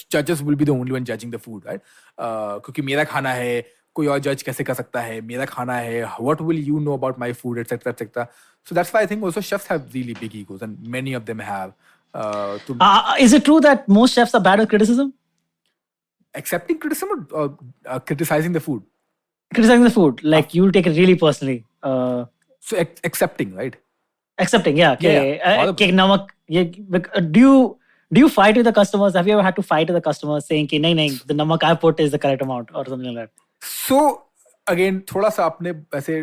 judges will be the only one judging the food, right? क्योंकि मेरा खाना है, कोई और जज कैसे कर सकता है, मेरा खाना है, what will you know about my food, etc. So that's why I think also chefs have really big egos, and many of them have. Is it true that most chefs are bad at criticism? Accepting criticism or criticizing the food? Criticizing the food, like you'll take it really personally. So accepting, right? Accepting, yeah. Okay. Do you fight with the customers? Have you ever had to fight with the customers saying कि नहीं, the namak I put is the correct amount or something like that? So again, थोड़ा सा आपने ऐसे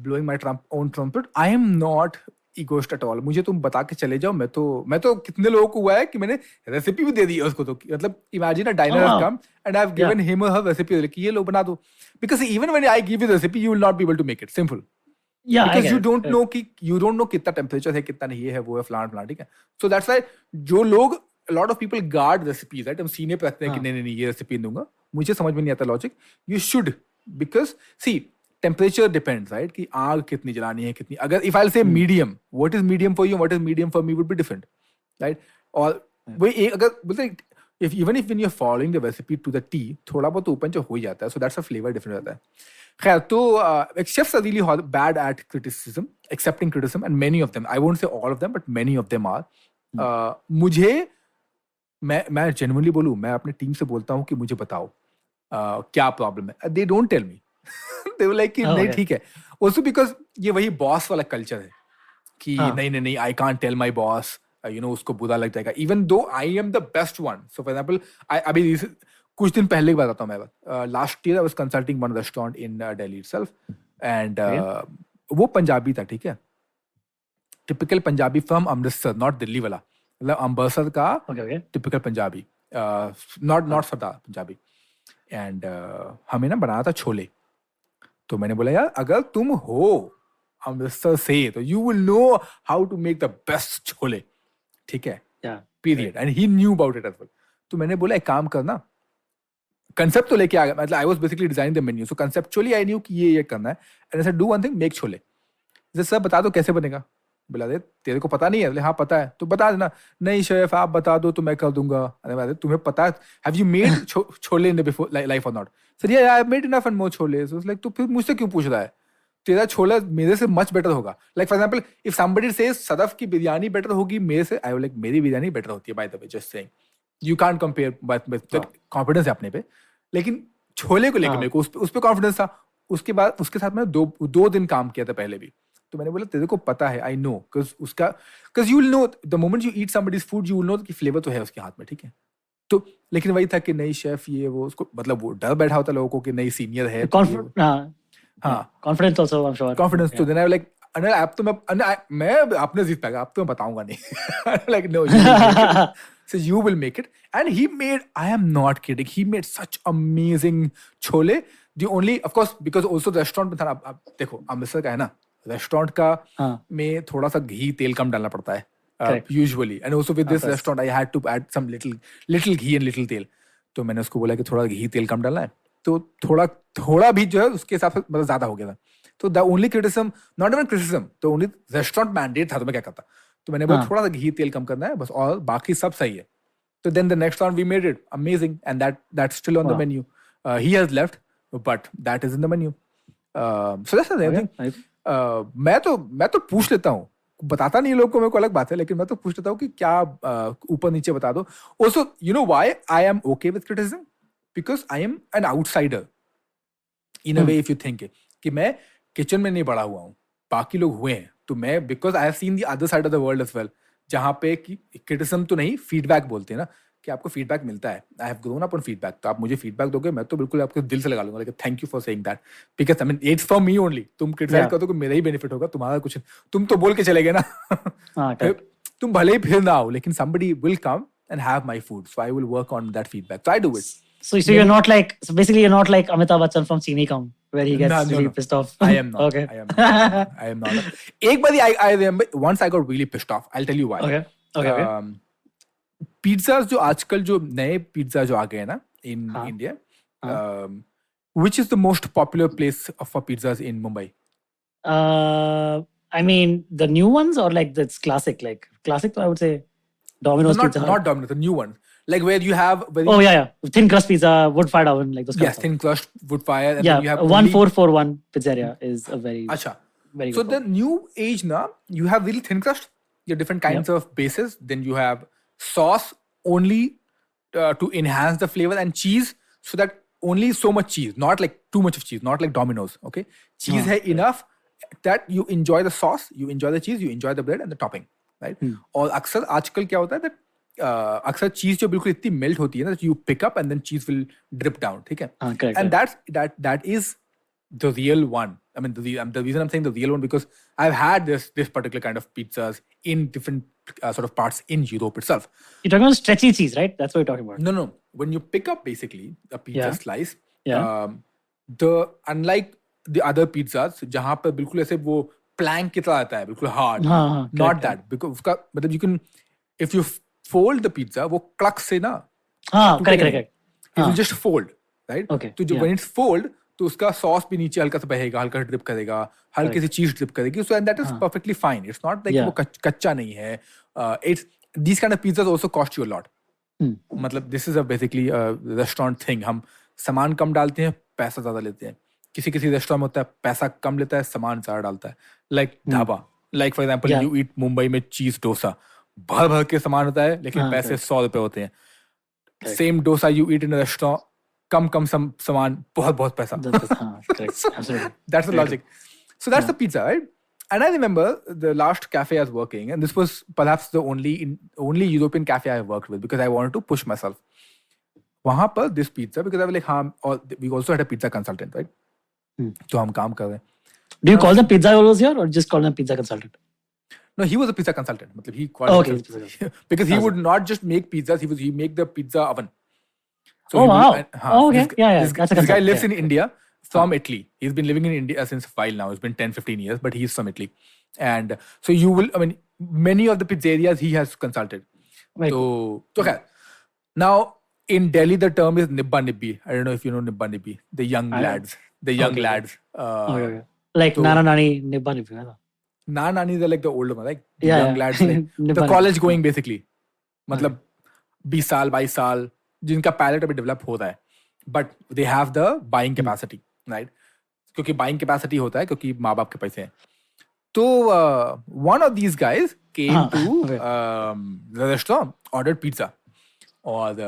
blowing my own trumpet. I am not egoist at all. मुझे तुम बता के चले जाओ, मैं तो कितने लोगों को हुआ है कि मैंने रेसिपी भी दे दी है उसको. तो मतलब imagine a diner has come and I've given him or her recipe कि ये लो बना दो. Because even when I give you the recipe, you will not be able to make it. Simple. Yeah, because you don't know कितना temperature है, कितना नहीं है, वो है फलाना, ठीक है. So that's why जो लोग, a lot of people guard recipes, right? हम सीने पे रखते हैं कि नहीं ये रेसिपी दूंगा. मुझे समझ में नहीं आता logic. You should, because see, temperature depends, right? कि आग कितनी जलानी है, कितनी. अगर if I'll say medium, what is medium for you and what is medium for me would be different, right? और वही अगर बोलते even if when you're following the recipe to the T, थोड़ा बहुत ऊपर नीचे हो जाता है. So that's a flavor different रहता है. खैर तो chefs are really bad at criticism, accepting criticism, and many of them, I won't say all of them, but many of them are. मुझे मैं genuinely बोलूँ, मैं अपने टीम से बोलता हूँ कि मुझे बताओ क्या प्रॉब्लम है. They don't tell me. They were like कि नहीं ठीक है. Also because ये वही बॉस वाला कल्चर है कि नहीं I can't tell my boss, उसको बुरा लग जाएगा. Even though I am the best one. So for example, अभी कुछ दिन पहले की बात आता हूँ मैं. Last year I was consulting one restaurant in Delhi itself, and वो पंजाबी था, ठीक है. Typical Punjabi from Amritsar, not Delhi वाला. मतलब अमृतसर का typical Punjabi, not Sardar Punjabi. And हमें ना बनाना था छोले. तो मैंने बोला यार अगर तुम हो अमृतसर से तो you will know how to make the best chole, ठीक है. Period. And he knew about it as well. तो मैंने बोला एक काम करना, कंसेप्ट तो लेके आ गया. मतलब I was basically designing the menu. So conceptually I knew कि ये करना है. And I said do one thing, make chole. जैसे सर बता दो कैसे बनेगा. बोला दे तेरे को पता नहीं है. हाँ पता है तो बता देना. नहीं शेफ आप बता दो तो मैं कर दूंगा. अरे तुम्हें पता है, have you made chole in the before life or not? Said yeah, I have made enough and more chole. So it's like तो फिर मुझसे क्यों पूछ रहा है. तेरा छोला मेरे से मच बेटर होगा. Like for example, if somebody says Sadaf की बिरयानी बेटर होगी मेरे से, I will like मेरी बिरयानी बेटर होती है. By the way, just saying, you can't compare, but confidence है अपने पे. लेकिन छोले को लेकर मेरे को उस पे कॉन्फिडेंस था. उसके बाद उसके साथ मैंने दो दिन काम किया था पहले भी. तो मैंने बोला तेरे को पता है, I know, because you will know the moment you eat somebody's food, you will know कि फ्लेवर तो है उसके हाथ में, ठीक है. तो लेकिन वही था कि नई शेफ ये वो, उसको मतलब वो डर बैठा होता लोगों को कि नई सीनियर है. Confidence also, I am sure. Confidence तो देन आई लाइक अनिल आप तो मैं अपने जीत पाएगा, आप तो मैं बताऊंगा नहीं. Like no, so you will make it. And he made, I am not kidding, he made such amazing chole. The only, of course, because also the restaurant में था ना, अब देखो अमृतसर का है ना, रेस्टोरेंट का में थोड़ा सा घी तेल कम डालना पड़ता है usually. And also with this restaurant I had to add some little ghee and little तेल. तो मैंने उसको बोला कि थोड़ा घी तेल कम डालना है, तो थोड़ा भी जो है उसके हिसाब से मतलब ज्यादा हो गया था. तो the only criticism, not even criticism, तो only restaurant mandate था, तो मैं क्या करता, तो मैंने बोला थोड़ा सा घी तेल कम करना है बस, और बाकी सब सही है. तो then the next round we made it amazing, and that's still on the menu. He has left, but that is in the menu. So that's the thing. मैं तो पूछ लेता हूँ, बताता नहीं लोगों को, मेरे को अलग बात है, लेकिन मैं तो पूछ लेता हूँ कि क्या ऊपर नीचे बता दो. Also, you know why I am okay with criticism? Because I am an outsider in a way, if you think it. कि मैं किचन में नहीं बड़ा हुआ हूँ, बाकी लोग हुए हैं, तो मैं because I have seen the other side of the world as well, जहाँ पे कि क्रिटिसिज्म तो नहीं, फीडबैक बोलते हैं ना, कि आपको फीडबैक मिलता है. I have grown up on feedback, तो आप मुझे फीडबैक दोगे, मैं तो बिल्कुल आपको दिल से लगा लूंगा, लेकिन thank you for saying that, because I mean it's for me only. तुम क्रिटिसाइज करो तो मेरा ही बेनिफिट होगा, तुम्हारा कुछ, तुम तो बोल के चले गए ना. तुम भले ही फिर ना आओ, लेकिन somebody will come and have my food, so I will work on that feedback. So I do it. So you're not like, so basically you're not like Amitabh Bachchan from Chini Kam, where he gets really pissed off. I am not. Okay. I am not. एक बार I remember once I got really pissed off. I'll tell you why. Okay. Pizzas जो आजकल जो नए pizza जो आ गए हैं ना in India, which is the most popular place for pizzas in Mumbai? I mean the new ones or like that's classic, I would say Domino's Pizza Hut. Not Domino's, the new one. Like where you have thin crust pizza, wood fired oven, like those. Yes, thin crust, wood fire, and then you have 1441 Pizzeria is a very very good. So the new age now, you have really thin crust, you have different kinds of bases, then you have sauce only to enhance the flavor, and cheese, so that only so much cheese, not like too much of cheese, not like Domino's. Okay, cheese hai enough that you enjoy the sauce, you enjoy the cheese, you enjoy the bread and the topping, right? और अक्सर आजकल क्या होता है that अक्सर चीज जो बिल्कुल इतनी मेल्ट होती है ना, you pick up and then cheese will drip down, ठीक है? And that is the real one. I mean, the reason I'm saying the real one, because I've had this particular kind of pizzas in different sort of parts in Europe itself. You're talking about stretchy cheese, right? That's what you're talking about. No. When you pick up basically a pizza slice, unlike the other pizzas, जहाँ पे बिल्कुल ऐसे वो plank की तरह आता है, बिल्कुल hard. Not that, because उसका मतलब you can, if you fold the pizza, वो cluck से ना. Correct. It will just fold, right? Okay. तो जो when it's fold, तो उसका सॉस भी नीचे हल्का सा बहेगा, हल्का ड्रिप करेगा, हल्की सी चीज ड्रिप करेगी, so and that is perfectly fine. It's not like वो कच्चा नहीं है. It's these kind of pizzas also cost you a lot. मतलब this is a basically a restaurant thing. हम सामान कम डालते हैं, पैसा ज्यादा लेते हैं. किसी रेस्टोरेंट में होता है पैसा कम लेता है, सामान ज्यादा डालता है. Like dhaba, like for example you eat Mumbai में चीज डोसा, भर के सामान होता है, लेकिन पैसे 100 रुपए होते हैं. Same dosa you eat in a restaurant, कम सामान, बहुत पैसा. That's the logic. So that's the pizza, right? And I remember the last cafe I was working, and this was perhaps the only European cafe I worked with, because I wanted to push myself. वहाँ पर this pizza, because I was like, we also had a pizza consultant, right? तो हम काम कर रहे हैं. Do you call them pizza rollers here, or just call them pizza consultant? No, he was a pizza consultant. मतलब he called himself, because he would not just make pizzas, he make the pizza oven. So wow. Okay. This guy lives in India from Italy. He's been living in India since a while now. It's been 10-15 years, but he's from Italy. And so you will, I mean, many of the pizzerias he has consulted. Right. So okay. Now in Delhi, the term is Nibba Nibbi. I don't know if you know Nibba Nibbi. The young lads. Like Nana Nani, Nibba Nibbi. Nana Nani are like the older one, like young lads, like the college going basically. मतलब 20 साल 22 साल जिनका palette अभी develop हो रहा है, but they have the buying capacity, right? क्योंकि buying capacity होता है, क्योंकि माँ बाप के पैसे हैं. तो one of these guys came to the restaurant, ordered pizza, और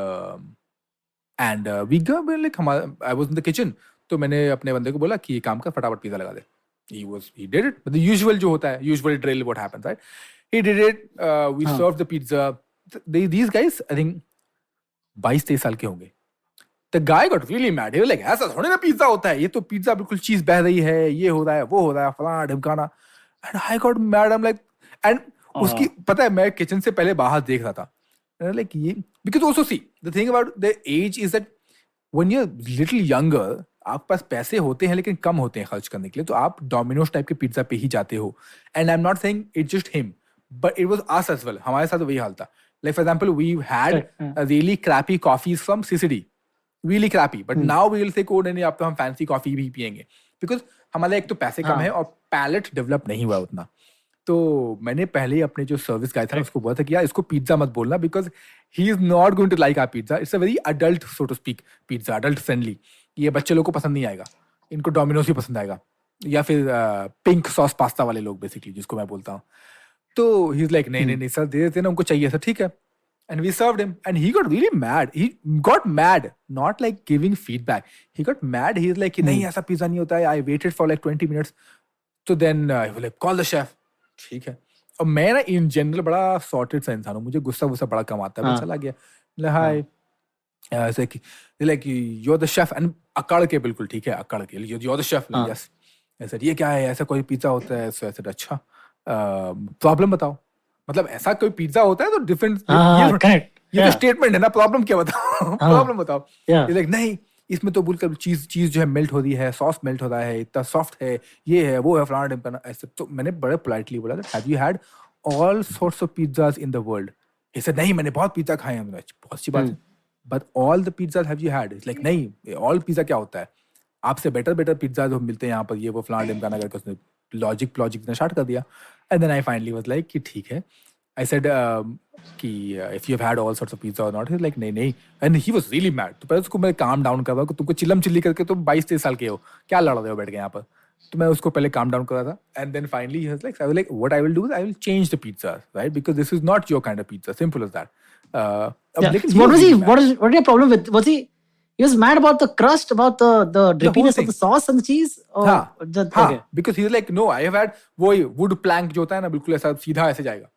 and we go like I was in the kitchen. तो मैंने अपने बंदे को बोला कि ये काम कर, फटाफट पिज़्ज़ा लगा दे. He did it. The usual जो होता है, usual drill what happens, right? He did it. We served the pizza. These guys, I think 22-23 साल के होंगे. The guy got really mad. He was like, ऐसा थोड़ी ना पिज़्ज़ा होता है, ये तो पिज़्ज़ा बिल्कुल चीज़ बह रही है, ये हो रहा है, वो हो रहा है, फलाना ढिमकाना. And I got mad. I'm like, and उसकी पता है मैं किचन से पहले बाहर देख रहा था. Like ये, because also see the thing about the age is that when you're little younger, आपके पास पैसे होते हैं लेकिन कम होते हैं खर्च करने के लिए, तो आप डोमिनोज टाइप के पिज्जा पे ही जाते हो. And I am not saying it's just him, but it was us as well. हमारे साथ वही हाल था. Like for example we had really crappy coffees from CCD, really crappy, but now we will say code नहीं, अब तो हम fancy coffee भी पियेंगे, बिकॉज हमारे एक तो पैसे कम है और पैलेट डेवलप नहीं हुआ उतना. तो मैंने पहले अपने जो सर्विस गाय था उसको बोला था कि यार इसको पिज्जा मत बोलना, because he is not going to like our pizza. It's a very adult so to speak pizza, adult friendly. ये बच्चे लोग को पसंद नहीं आएगा, इनको डोमिनोज ही पसंद आएगा, या फिर पिंक सॉस पास्ता वाले लोग बेसिकली, जिसको मैं बोलता हूँ. तो ही इज लाइक नहीं सर दे देते ना, उनको चाहिए सर, ठीक है. And we served him, and he got really mad. He got mad, not like giving feedback. He got mad. He's like, नहीं ऐसा पिज्जा नहीं होता है. I waited for like 20 minutes. So then he was like, call the chef. ठीक है. और मैं ना in general बड़ा sorted सा इंसान हूँ. मुझे गुस्सा बड़ा कम आता है. मैं चला गया. Like hi. ऐसे कि like you're the chef, and अकड़ के बिल्कुल ठीक है, अकड़ के you're the chef. Like, yes. ऐसा ये क्या है? ऐसा कोई पिज्जा होता है? ऐसा अच्छा. प्रॉब्लम बताओ. मतलब ऐसा कोई पिज्जा होता है तो डिफरेंट, ये तो स्टेटमेंट है ना, प्रॉब्लम क्या बताओ, प्रॉब्लम बताओ. लाइक नहीं, इसमें तो बिल्कुल चीज जो है मेल्ट हो रही है, सॉस मेल्ट हो रहा है, इतना सॉफ्ट है, ये है वो है, फलाना ढिमकाना ऐसे. तो मैंने बड़े पोलाइटली बोला, have you had all sorts of pizzas in the world? He said नहीं, मैंने बहुत पिज्जा खाए हैं. बहुत अच्छी बात है, but all the pizzas have you had? It's like नहीं, ऑल पिज्जा क्या होता है, आपसे बेटर पिज्जा जो मिलते हैं यहाँ पर, ये वो फलाना ढिमकाना करके उसने लॉजिक ने स्टार्ट कर दिया. And then I finally was like कि ठीक है. I said कि if you have had all sorts of pizza or not. He was like नहीं. And he was really mad. तो पहले उसको मैं calm down कर रहा हूँ कि तुमको चिल्लम चिल्ली करके तुम 22-23 साल के हो, क्या लड़ रहे हो बैठ के यहाँ पर. तो मैं उसको पहले calm down कर रहा था. And then finally he was like, I was like, what I will do is I will change the pizza, right? Because this is not your kind of pizza. Simple as that. What is your problem with? He was mad about the crust, about the drippiness of the sauce and the cheese. Okay. Because he's like, no, I have had वो wood plank जो होता है ना, बिल्कुल ऐसा सीधा ऐसे जाएगा.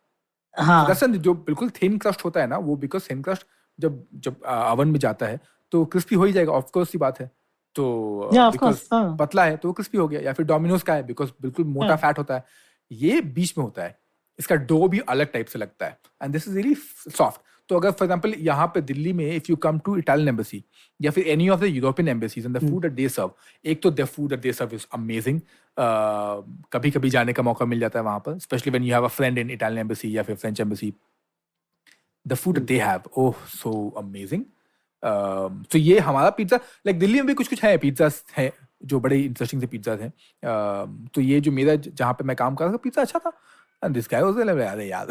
दरअसल जो बिल्कुल थिन क्रस्ट होता है ना, वो बिकॉज थिन क्रस्ट जब ओवन में जाता है तो क्रिस्पी हो ही जाएगा, ऑफ कोर्स सी बात है. तो बिकॉज पतला है तो वो क्रिस्पी हो गया. या फिर डोमिनोज का है बिकॉज बिल्कुल मोटा फैट होता है, ये बीच में होता है, इसका डो भी अलग टाइप से लगता है, and this is really soft. तो अगर फॉर एग्जाम्पल यहाँ पे दिल्ली में if you come to Italian embassy या फिर any of the European embassies, and the food that they serve, एक तो the food that they serve is amazing. कभी कभी जाने का मौका मिल जाता है वहां पर, specially when you have a friend in Italian embassy या फिर French embassy. The food that they have, oh so amazing. तो ये हमारा पिज्जा, लाइक दिल्ली में भी कुछ है पिज्जा है जो बड़े इंटरेस्टिंग से पिज्जा हैं. तो ये जो मेरा जहाँ पे मैं काम कर रहा था पिज्जा अच्छा था. And this guy was like, अरे यार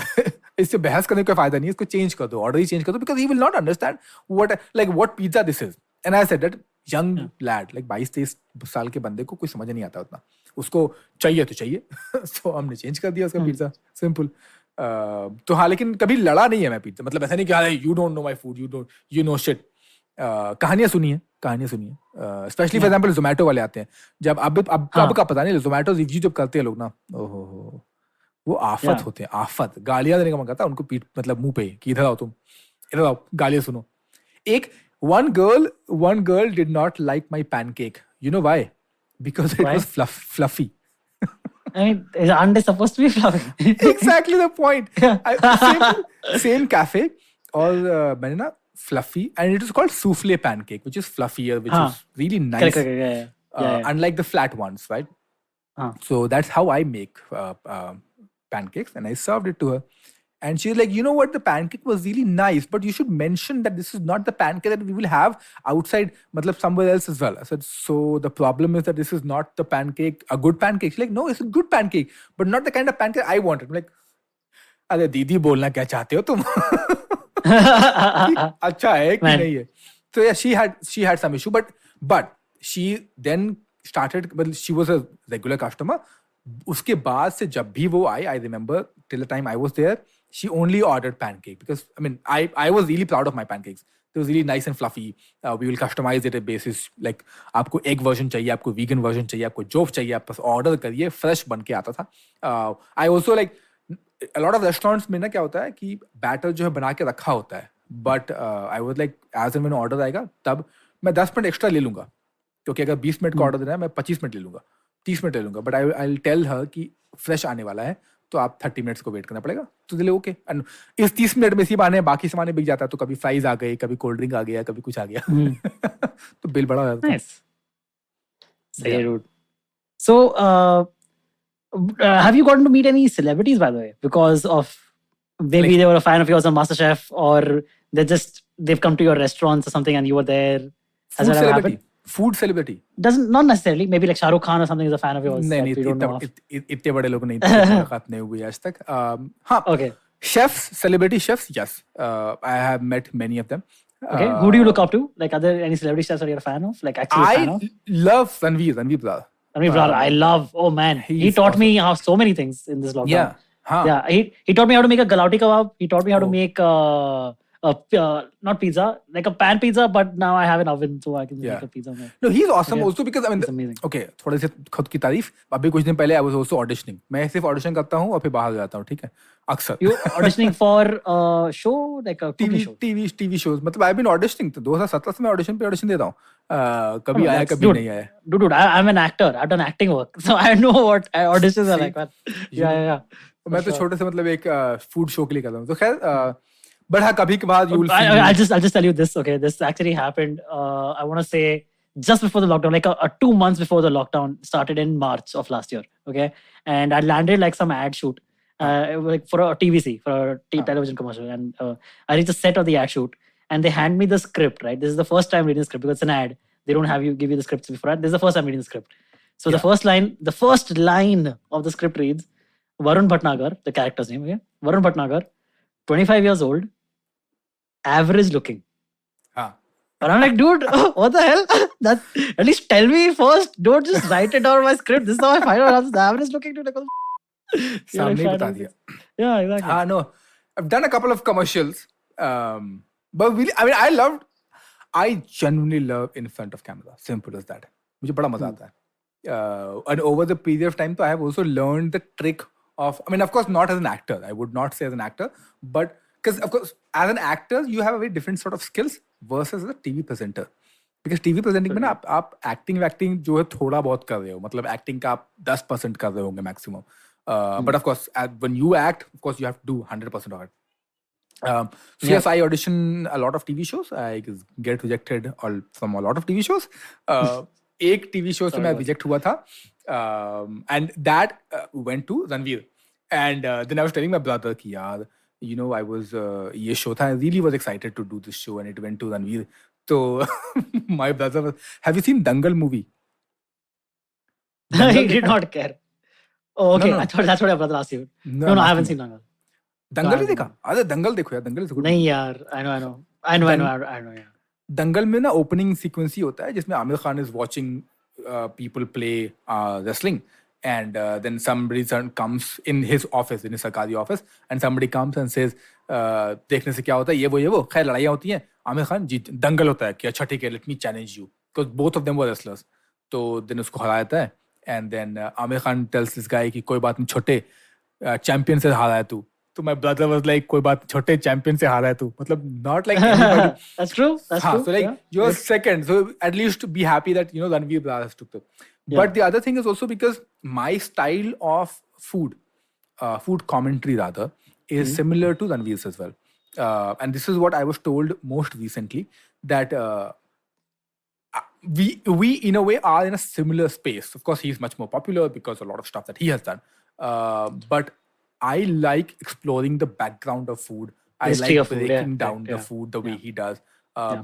इससे बहस करने का फायदा नहीं है, इसको चेंज कर दो, ऑर्डर ही चेंज कर दो, because he will not understand what pizza this is. And I said that young lad, like 22-23 साल के बंदे को कोई समझ नहीं आता उतना, उसको चाहिए तो चाहिए. तो हमने चेंज कर दिया उसका पिज्जा, सिंपल. तो हाँ, लेकिन कभी लड़ा नहीं है मैं पिज्जा, मतलब ऐसा नहीं कि you don't know my food, you know shit. कहानियां सुनी है, स्पेशली फॉर एग्जाम्पल जोमेटो वाले आते हैं, जब अब का पता नहीं, जोमेटो रिव्यू जब करते हैं लोग ना, ओहो वो आफत होते हैं, आफत. गालियां देने का मन करता है उनको पीठ, मतलब मुंह पे कि इधर आओ तुम, इधर आओ, गालियां सुनो. एक one girl did not like my pancake. You know why? Because it was fluffy. I mean, aren't they supposed to be fluffy? Exactly the point. Same cafe, और मैंने ना fluffy, and it is called souffle pancake, which is fluffier, which is really nice. Correct. Unlike the flat ones, right? So that's how I make pancakes, and I served it to her, and she's like, you know what, the pancake was really nice, but you should mention that this is not the pancake that we will have outside, matlab somewhere else as well. I said, so the problem is that this is not the pancake, a good pancake. She's like, no, it's a good pancake, but not the kind of pancake I wanted. I'm like, अरे दीदी बोलना क्या चाहते हो तुम? अच्छा है कि नहीं है? So yeah, she had some issue, but she then started, but she was a regular customer. उसके बाद से जब भी वो आई, I remember till the time I was there, she only ordered pancake because I mean I was really proud of my pancakes. It was really nice and fluffy. We will customize it at basis like आपको egg version चाहिए, आपको vegan version चाहिए, आपको जो चाहिए आप बस order करिए, fresh बन के आता था. I also like a lot of restaurants में ना क्या होता है कि batter जो है बना के रखा होता है, but I was like as and when order आएगा तब मैं 10 मिनट एक्स्ट्रा ले लूंगा, क्योंकि अगर 20 मिनट का ऑर्डर देना है मैं 25 मिनट ले लूंगा, 30 मिनट ले लूंगा, but I will tell her कि फ्रेश आने वाला है तो आप 30 मिनट्स को वेट करना पड़ेगा, तो दिले ओके. एंड इस 30 मिनट में सिर्फ आने बाकी सामान बिक जाता है, तो कभी फ्राइज आ गए, कभी कोल्ड ड्रिंक आ गया, कभी कुछ आ गया. तो बिल बड़ा हो जाता है. Nice. Say rude. So, have you gotten to meet any celebrities, by the way, because of maybe they were a fan of yours on MasterChef, or they've come to your restaurants or something and you were there? Has Food that ever celebrity. happened? Food celebrity. Not necessarily. Maybe like Shah Rukh Khan or something is a fan of yours. नहीं that we don't know of. इतने बड़े लोग नहीं थे, मुलाकात नहीं हुई आज तक. हाँ. Okay. Chefs, celebrity chefs, yes. I have met many of them. Okay. Who do you look up to? Like, are there any celebrity chefs that you're a fan of? Like, actually a fan of? I love Ranveer Brar. Ranveer Brar, I love. Oh man, he he's taught me how so many things in this lockdown. Yeah. Huh. Yeah, he taught me how to make a galauti kebab. He taught me how to make not pizza, like a pan pizza, but now I have an oven, so I can make a pizza. No, he's awesome Yeah. also because I mean, He's amazing. okay, थोड़े से खुद की तारीफ. अभी कुछ दिन पहले I was also auditioning. मैं सिर्फ audition करता हूँ और फिर बाहर जाता हूँ, ठीक है? अक्सर. You auditioning for a show, like a cooking show? TV shows. मतलब I've been auditioning. तो 2017 से मैं audition पे audition देता हूँ. कभी आया, कभी नहीं आया. Dude, I'm an actor. I've done acting work, so I know what auditions are like. Man. Yeah. मैं तो छोटे से मतलब एक food show के लिए करता हूँ. तो खैर, but हाँ कभी कभार you will see. I'll just tell you this. Okay, this actually happened. I want to say just before the lockdown, like 2 months before the lockdown started in March of last year. Okay, and I landed like some ad shoot, like for a TVC, for a television commercial, and I reached the set of the ad shoot, and they hand me the script. Right, this is the first time reading the script because it's an ad. They don't give you the scripts before that. This is the first time reading the script. So the first line of the script reads, Varun Bhatnagar, the character's name. Okay, Varun Bhatnagar, 25 years old, average looking. हाँ. And I'm like, dude, what the hell? That at least tell me first. Don't just write it down on my script. This is how I find out I'm the average looking dude. Like, सामने ही बता दिया. Yeah, exactly. हाँ, no, I've done a couple of commercials, but really, I mean, I genuinely love in front of camera. Simple as that. मुझे बड़ा मजा आता है. And over the period of time, I have also learned the trick of, I mean, of course, not as an actor. I would not say as an actor, but because of course, as an actor, you have a very different sort of skills versus as a TV presenter. Because TV presenting में ना आप acting जो है थोड़ा बहुत कर रहे हो, मतलब acting का आप 10% कर रहे होंगे maximum. But of course, when you act, of course, you have to do 100% of it. So yes, I audition a lot of TV shows. I get rejected from a lot of TV shows. एक TV show से मैं reject हुआ था, and that went to Ranveer. And then I was telling my brother कि यार, you know, I was ये show था. I really was excited to do this show, and it went to Ranveer. So my brother was. Have you seen Dangal movie? He did not care. Oh, okay. No. I thought that's what my brother asked you. No, I haven't seen Dangal. दंगल ही देखा? अरे दंगल देखो यार, दंगल is good. नहीं यार, I know. Yeah. दंगल में ना opening sequence ही होता है जिसमें Aamir Khan is watching people play wrestling, and then somebody comes in his office, in his सरकारी office, and somebody comes and says, देखने से क्या होता है, ये वो खैर लड़ाइयाँ होती हैं, आमिर खान जीत, दंगल होता है कि अच्छा ठीक है, let me challenge you, because both of them were wrestlers. तो then उसको हरा देता है, and then Aamir Khan tells this guy कि कोई बात नहीं छोटे, चैंपियन से हारा है तू. तो my brother was like, कोई बात छोटे चैंपियन से हारा है तू, मतलब not like anybody. That's true. So like you're second, so at least be happy that you know Ranveer Brar has took the. But the other thing is also because my style of food commentary rather is similar to Ranveer's as well, and this is what I was told most recently, that we in a way are in a similar space. Of course, he's much more popular because a lot of stuff that he has done, but I like exploring the background of food. I History like of food, breaking down the food the way he does.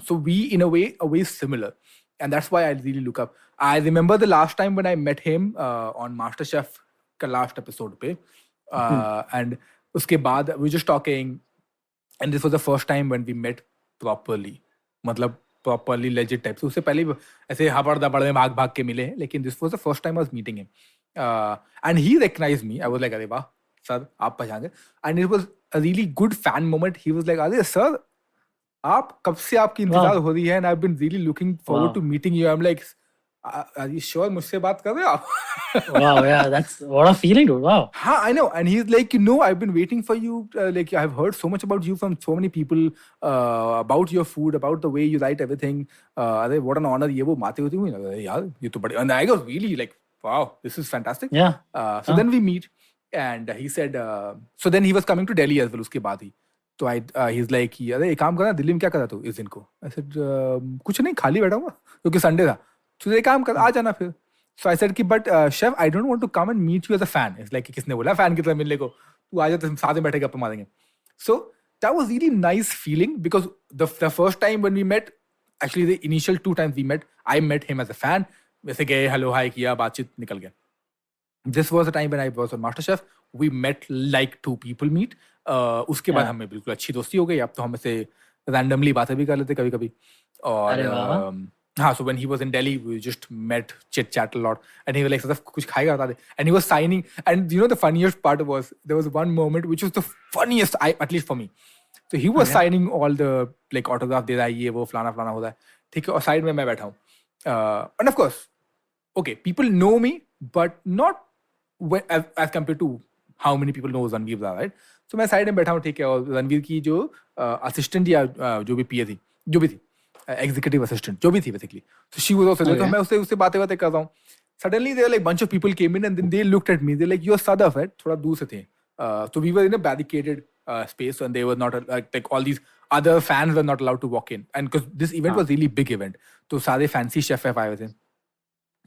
So we in a way similar, and that's why I really look up. I remember the last time when I met him on MasterChef का last episode पे, and उसके बाद we were just talking, and this was the first time when we met properly. मतलब properly legit type. So उससे पहले ऐसे हबड़ दबड़ में भाग के मिले हैं, लेकिन this was the first time I was meeting him. And he recognized me. I was like, अरे वाह सर आप पहचान गए. And it was a really good fan moment. He was like, अरे सर आप कब से आपकी इंतजार हो रही है, and I've been really looking forward to meeting you. I'm like, are you sure मुझसे बात कर रहे हो आप? Wow, yeah, that's what a feeling, dude. Wow. हाँ, I know. And he's like, I've been waiting for you. Like, I've heard so much about you from so many people, about your food, about the way you write everything. अरे what an honor. ये वो बातें होती हुई ना यार, ये तो बड़ी. And I was really like, wow, this is fantastic. Yeah. So then we meet, and he said, so then he was coming to Delhi as well. उसके बाद ही. तो he's like, अरे एक काम करना, दिल्ली में क्या कर रहा तू इस दिन को? I said, कुछ नहीं, खाली बैठा हुआ क्योंकि संडे था. तो एक काम कर, आ जाना फिर. So I said कि but chef, I don't want to come and meet you as a fan. It's like किसने बोला fan की तरह मिलने को? तू आ जा तो साथ में बैठे गप्पे मारेंगे. So that was really nice feeling because the first time when we met, actually the initial 2 times we met, I met him as a fan. वैसे गए, hello hi किया, बातचीत निकल गया. This was the time when I was on MasterChef. We met like 2 people meet. उसके बाद हमें बिल्कुल अच्छी दोस्ती हो गई. अब तो हम ऐसे randomly बातें भी कर लेते कभी-कभी. और so when he was in Delhi, we just met, chit chat a lot, and he was like, "Sadaf, kuch khayega bata de." And he was signing, and the funniest part was there was one moment which was the funniest, at least for me. So he was signing all the like autograph de raha hai, ye wo flana hota hai. ठीक है, और side में मैं बैठा हूँ. And of course, okay, people know me, but not as compared to how many people know Ranveer Brar, right? So मैं side में बैठा हूँ, ठीक है, और रणवीर की जो assistant या जो भी PA थी, जो भी थी, executive assistant, जो भी थी basically. So she was also there. तो मैं उससे बातें कर रहा हूँ. Suddenly there like bunch of people came in and then they looked at me. They're like, "You're Sadaf, right?" थोड़ा दूर से थे. So we were in a barricaded space and they were not like all these other fans were not allowed to walk in. And because this event was really big event, तो सारे fancy chef आए हुए थे.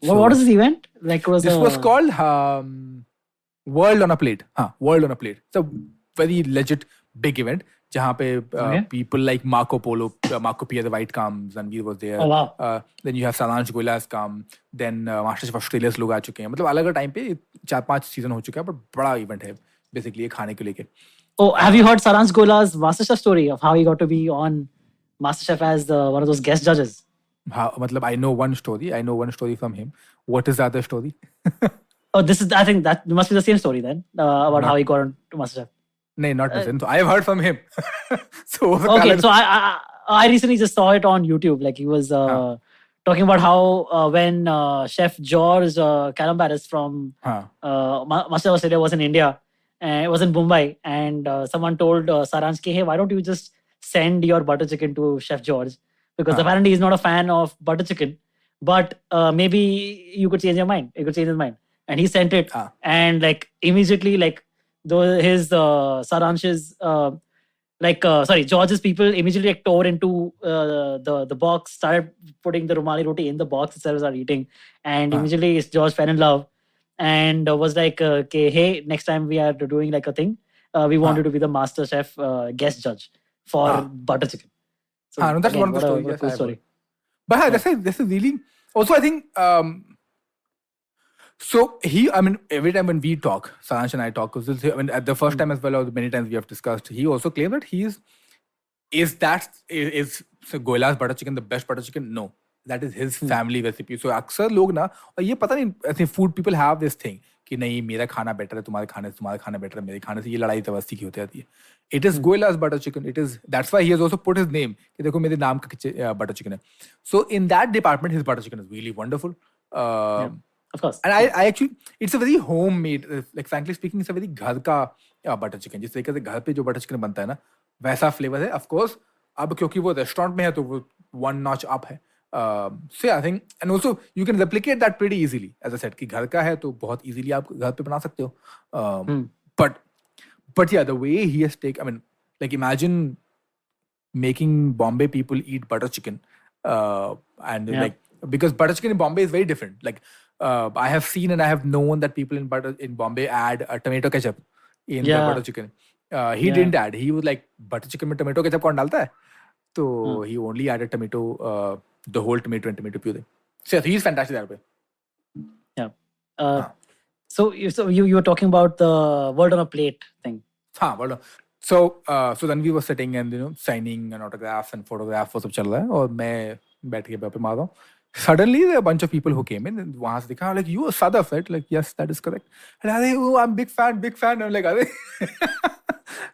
What is this event? Like this was called World on a Plate. World on a Plate. It's a very legit big event. जहाँ पे people like Marco P. the White comes, Ranveer was there. Oh, wow. Then you have Saransh Goylas come. Then MasterChef Australia लोग आ चुके हैं. मतलब अलग अलग time पे 4-5 season हो चुका है, but बड़ा इवेंट है basically ये खाने को लेके. Oh, have you heard Saransh Goylas' MasterChef story of how he got to be on MasterChef as one of those guest judges? मतलब I know one story from him. What is the other story? Oh, I think that must be the same story then, about how he got on to MasterChef. No, not the same. So I have heard from him. So I recently just saw it on YouTube. Like he was talking about how when Chef George Calombaris from MasterChef Australia was in India, and it was in Mumbai, and someone told Saransh, "Hey, why don't you just send your butter chicken to Chef George? Because apparently he's not a fan of butter chicken, but maybe you could change your mind. It could change his mind." And he sent it, and like immediately, like his Saransh's George's people immediately like, tore into the box, started putting the Rumali roti in the box itself, started eating, and immediately George fell in love and was like, okay, hey, next time we are doing like a thing, we want you to be the MasterChef guest judge for butter chicken. So no, that's one of the stories. What a cool story. But this is really also, I think. So every time when we talk, Saransh and I talk, at the first time as well, or many times we have discussed, he also claimed that is Goyla's butter chicken the best butter chicken? No, that is his family recipe. So अक्सर लोग ना, और ये पता नहीं, ऐसे food people have this thing कि नहीं मेरा खाना better है, तुम्हारे खाना better है, मेरे खाने से ये लड़ाई तवस्ती की होती रहती है. It is Goyla's butter chicken. That's why he has also put his name कि देखो मेरे नाम का butter chicken है. So in that department, his butter chicken is really wonderful. Of course. And I actually, it's a very homemade, like frankly speaking, it's a very घर का butter chicken. जिस तरीके से घर पे जो butter chicken बनता है ना, वैसा flavor है. Of course, अब क्योंकि वो restaurant में है तो वो one notch up है. So yeah, I think, and also you can replicate that pretty easily. As I said, कि घर का है तो बहुत easily आप घर पे बना सकते हो. But yeah, the way he has taken, like imagine making Bombay people eat butter chicken, like because butter chicken in Bombay is very different. Like I have seen and I have known that people in Bombay add tomato ketchup in the butter chicken. He didn't add. He was like, butter chicken में tomato ketchup कौन डालता है? So he only added tomato, the whole tomato and tomato puree. So he's fantastic that way. Yeah. So you were talking about the World on a Plate thing. So then we were sitting and signing an autograph and photograph वो सब चल रहा है और मैं बैठ के पे मार रहा हूँ. Suddenly there are a bunch of people who came in and वहाँ से देखा like you are Sadaf, right? Like yes, that is correct. And अरे oh, I'm big fan. I'm like अरे.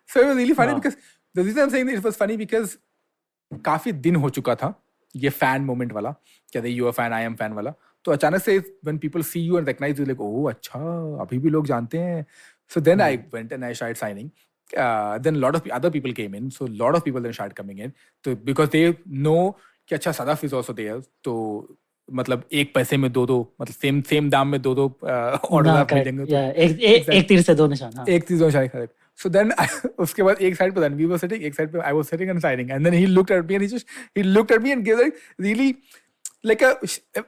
So it was really funny because the reason I'm saying that it was funny because काफी दिन हो चुका था ये fan moment वाला कहते you are fan, I am fan वाला. तो अचानक से when people see you and recognize you like oh अच्छा अभी भी लोग जानते हैं. So then I went and I started signing. Then a lot of other people came in, so a lot of people then started coming in. So because they know कि अच्छा Sadaf is also there, तो मतलब एक पैसे में दो मतलब same दाम में दो ऑर्डर आप मिलेंगे. एक तीर से दो निशान. एक तीर से दो निशान, करेक्ट. So then उसके बाद एक साइड पे रणवीर was sitting, एक साइड पे I was sitting and signing, and then he looked at me and he looked at me and gave like really like a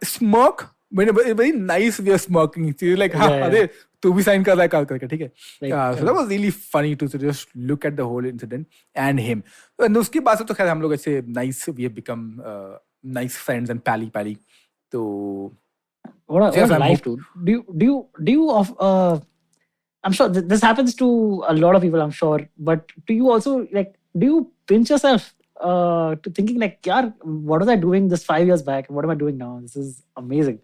smirk, but a very nice way of smirking. He's like हाँ अरे तू भी sign कर रहा है कल करके, ठीक है. So that was really funny to just look at the whole incident and him. And उसके बाद से तो खैर हम लोग ऐसे nice, we have become nice friends and pally. So what a life, dude. Do you I'm sure this happens to a lot of people, I'm sure, but do you also like, do you pinch yourself to thinking like yaar, what was I doing this 5 years back, what am I doing now? This is amazing.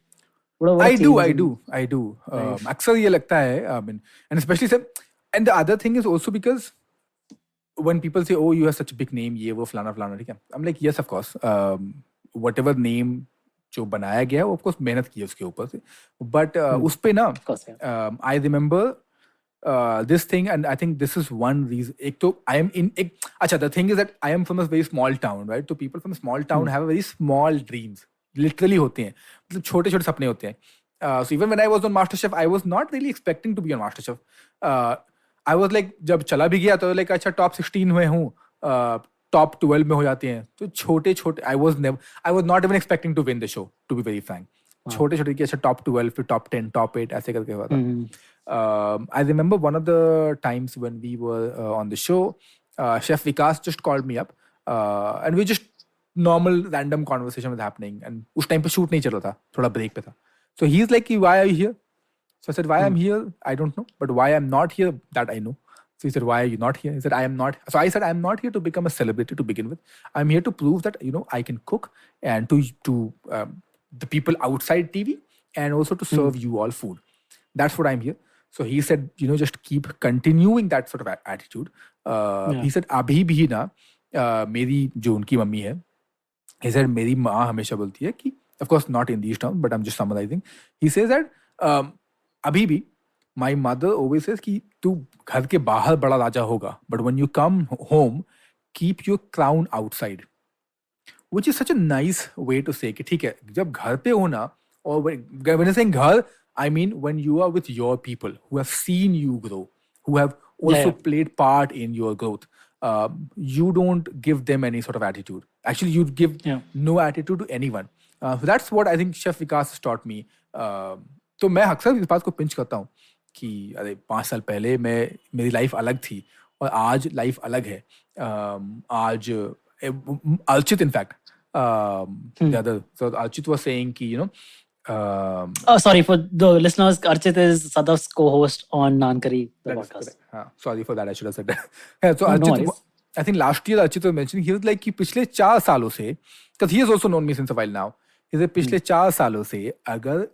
I do. अक्सर ये लगता है, and especially and the other thing is also because when people say oh you have such a big name, ये वो फलाना, ठीक है. I'm like yes of course, whatever name जो बनाया गया वो of course मेहनत की है उसके ऊपर से, but उस पे ना I remember this thing, and I think this is one reason. एक तो I am in अच्छा, the thing is that I am from a very small town, right? So people from small town have a very small dreams. Literally होते हैं, मतलब छोटे सपने होते हैं. So even when I was on MasterChef, I was not really expecting to be on MasterChef. I was like जब चला भी गया तो like अच्छा top 16 में हूँ, top 12 में हो जाते हैं, तो छोटे I was not even expecting to win the show, to be very frank. छोटे की अच्छा top 12 फिर top 10 top 8 ऐसे करके हुआ था. I remember one of the times when we were on the show, Chef Vikas just called me up, and we just normal random conversation was happening, and उस time पे shoot नहीं चल रहा था, थोड़ा break पे था. So he's like, why are you here? So I said, why I'm here, I don't know, but why I'm not here, that I know. So he said, why are you not here? He said, I am not. So I said, I'm not here to become a celebrity to begin with. I'm here to prove that I can cook, and to the people outside TV, and also to serve you all food. That's what I'm here. So he said, just keep continuing that sort of attitude. He said, abhi bhi na, meri jo unki mummy hai, he said, meri maa hamesha bolti hai ki, of course not in these terms, but I'm just summarizing. He says that, abhi bhi, my mother always says कि तू घर के बाहर बड़ा राजा होगा, but when you come home, keep your crown outside, which is such a nice way to say कि ठीक है, जब घर पे हो ना, or when I'm saying घर, I mean when you are with your people who have seen you grow, who have also played part in your growth, you don't give them any sort of attitude. Actually, you give no attitude to anyone. So that's what I think Chef Vikas has taught me. तो मैं अक्सर इस बात को pinch करता हूँ कि अरे 5 साल पहले मेरी लाइफ अलग थी और आज लाइफ अलग है. आज Archit, in fact, so Archit was saying कि sorry for the listeners, Archit is Sadaf's co-host on Naan Curry, the podcast. Sorry for that, I should have said that. So Archit, I think last year Archit was mentioning, he was like कि पिछले 4 सालों से, because he has also known me since a while now, he said पिछले 4 सालों से अगर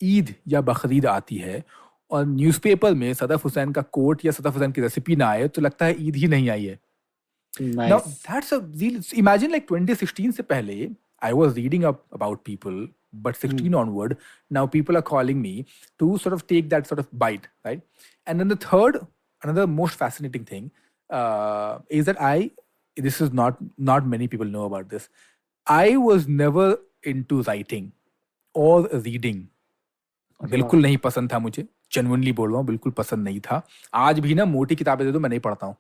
ईद या बकरीद आती है और न्यूज़पेपर में सदफ हुसैन का कोट या सदफ हुसैन की रेसिपी ना आए तो लगता है ईद ही नहीं आई है. Nice. Now that's a real, imagine like 2016 से पहले I was reading up about people, but 16 onward, now people are calling me to sort of take that sort of bite, right? And then the third, another most fascinating thing is that this is not many people know about this. I was never into writing or reading. बिल्कुल नहीं पसंद था मुझे, genuinely बोल रहा हूँ, बिल्कुल पसंद नहीं था. आज भी ना मोटी किताबें दे दो मैं नहीं पढ़ता हूँ,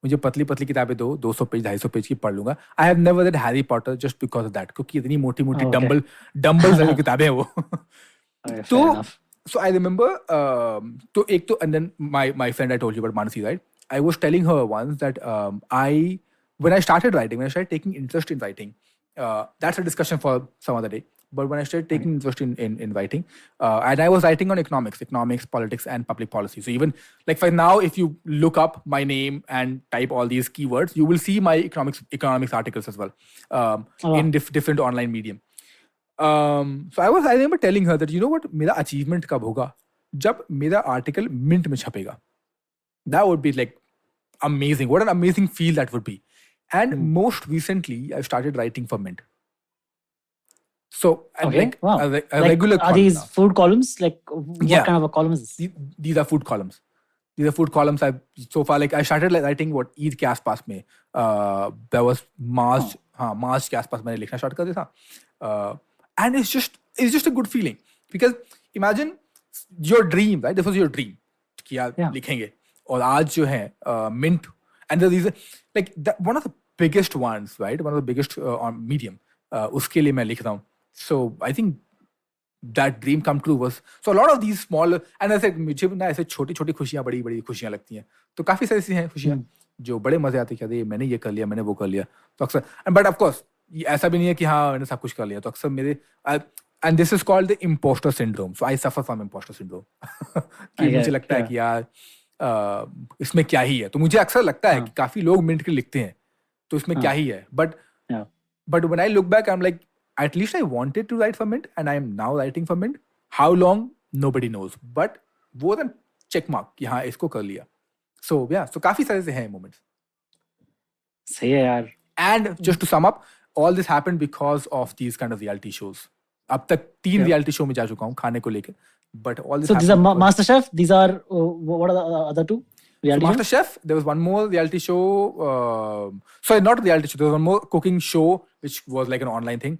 मुझे पतली पतली किताबें दो, 200 पेज 250 पेज की पढ़ लूंगा. I have never red Harry Potter just because of that, क्योंकि इतनी मोटी मोटी डम्बल्स वाली किताबें हैं वो. तो so I remember तो एक तो, and then my friend I told you about Manasi, right? I was telling her once that when I started writing, when I started taking interest in writing, that's a discussion for some other day. But when I started taking interest in writing, and I was writing on economics, politics, and public policy. So even like for now, if you look up my name and type all these keywords, you will see my economics articles as well in different online medium. So I remember telling her that, you know what, मेरा achievement कब होगा जब मेरा article mint में छपेगा. That would be like amazing. What an amazing feel that would be. And most recently, I've started writing for Mint. So, like a regular column. Are these now. Food columns? Like, what kind of a column is this? These are food columns. I've so far, like, I started writing what Eid के आसपास में. There was March के आसपास मैंने लिखना start कर दिया था. And it's just a good feeling, because imagine your dream, right? This was your dream कि यार लिखेंगे. और आज जो है Mint, and the reason, like one of the biggest ones, right? One of the biggest on Medium. उसके लिए मैं लिख रहा हूँ. So I think that dream come true was, so a lot of these small, and ऐसे मुझे ना ऐसे छोटी खुशियाँ बड़ी खुशियाँ लगती हैं. तो काफी सारी ऐसी हैं खुशियाँ जो बड़े मजे आते हैं कि मैंने ये कर लिया, मैंने वो कर लिया. तो अक्सर, but of course ऐसा भी नहीं है कि हाँ मैंने सब कुछ कर लिया. तो अक्सर मेरे and this is called the imposter syndrome. So I suffer from imposter syndrome. कि मुझे लगता है कि यार इसमें क्या ही है. तो मुझे अक्सर लगता है कि काफी लोग मिंट के लिखते हैं तो इसमें क्या ही है. But when I look back, I'm like, at least I wanted to write for Mint, and I am now writing for Mint. How long, nobody knows. But वो then check mark कि हाँ इसको कर लिया. So yeah, so काफी सारे से हैं moments. सही है यार. And just to sum up, all this happened because of these kind of reality shows. अब तक 3 reality show में जा चुका हूँ खाने को लेकर. But all this. So these are MasterChef. These are what are the other two? So MasterChef. There was one more reality show. Sorry, not reality show. There was one more cooking show which was like an online thing.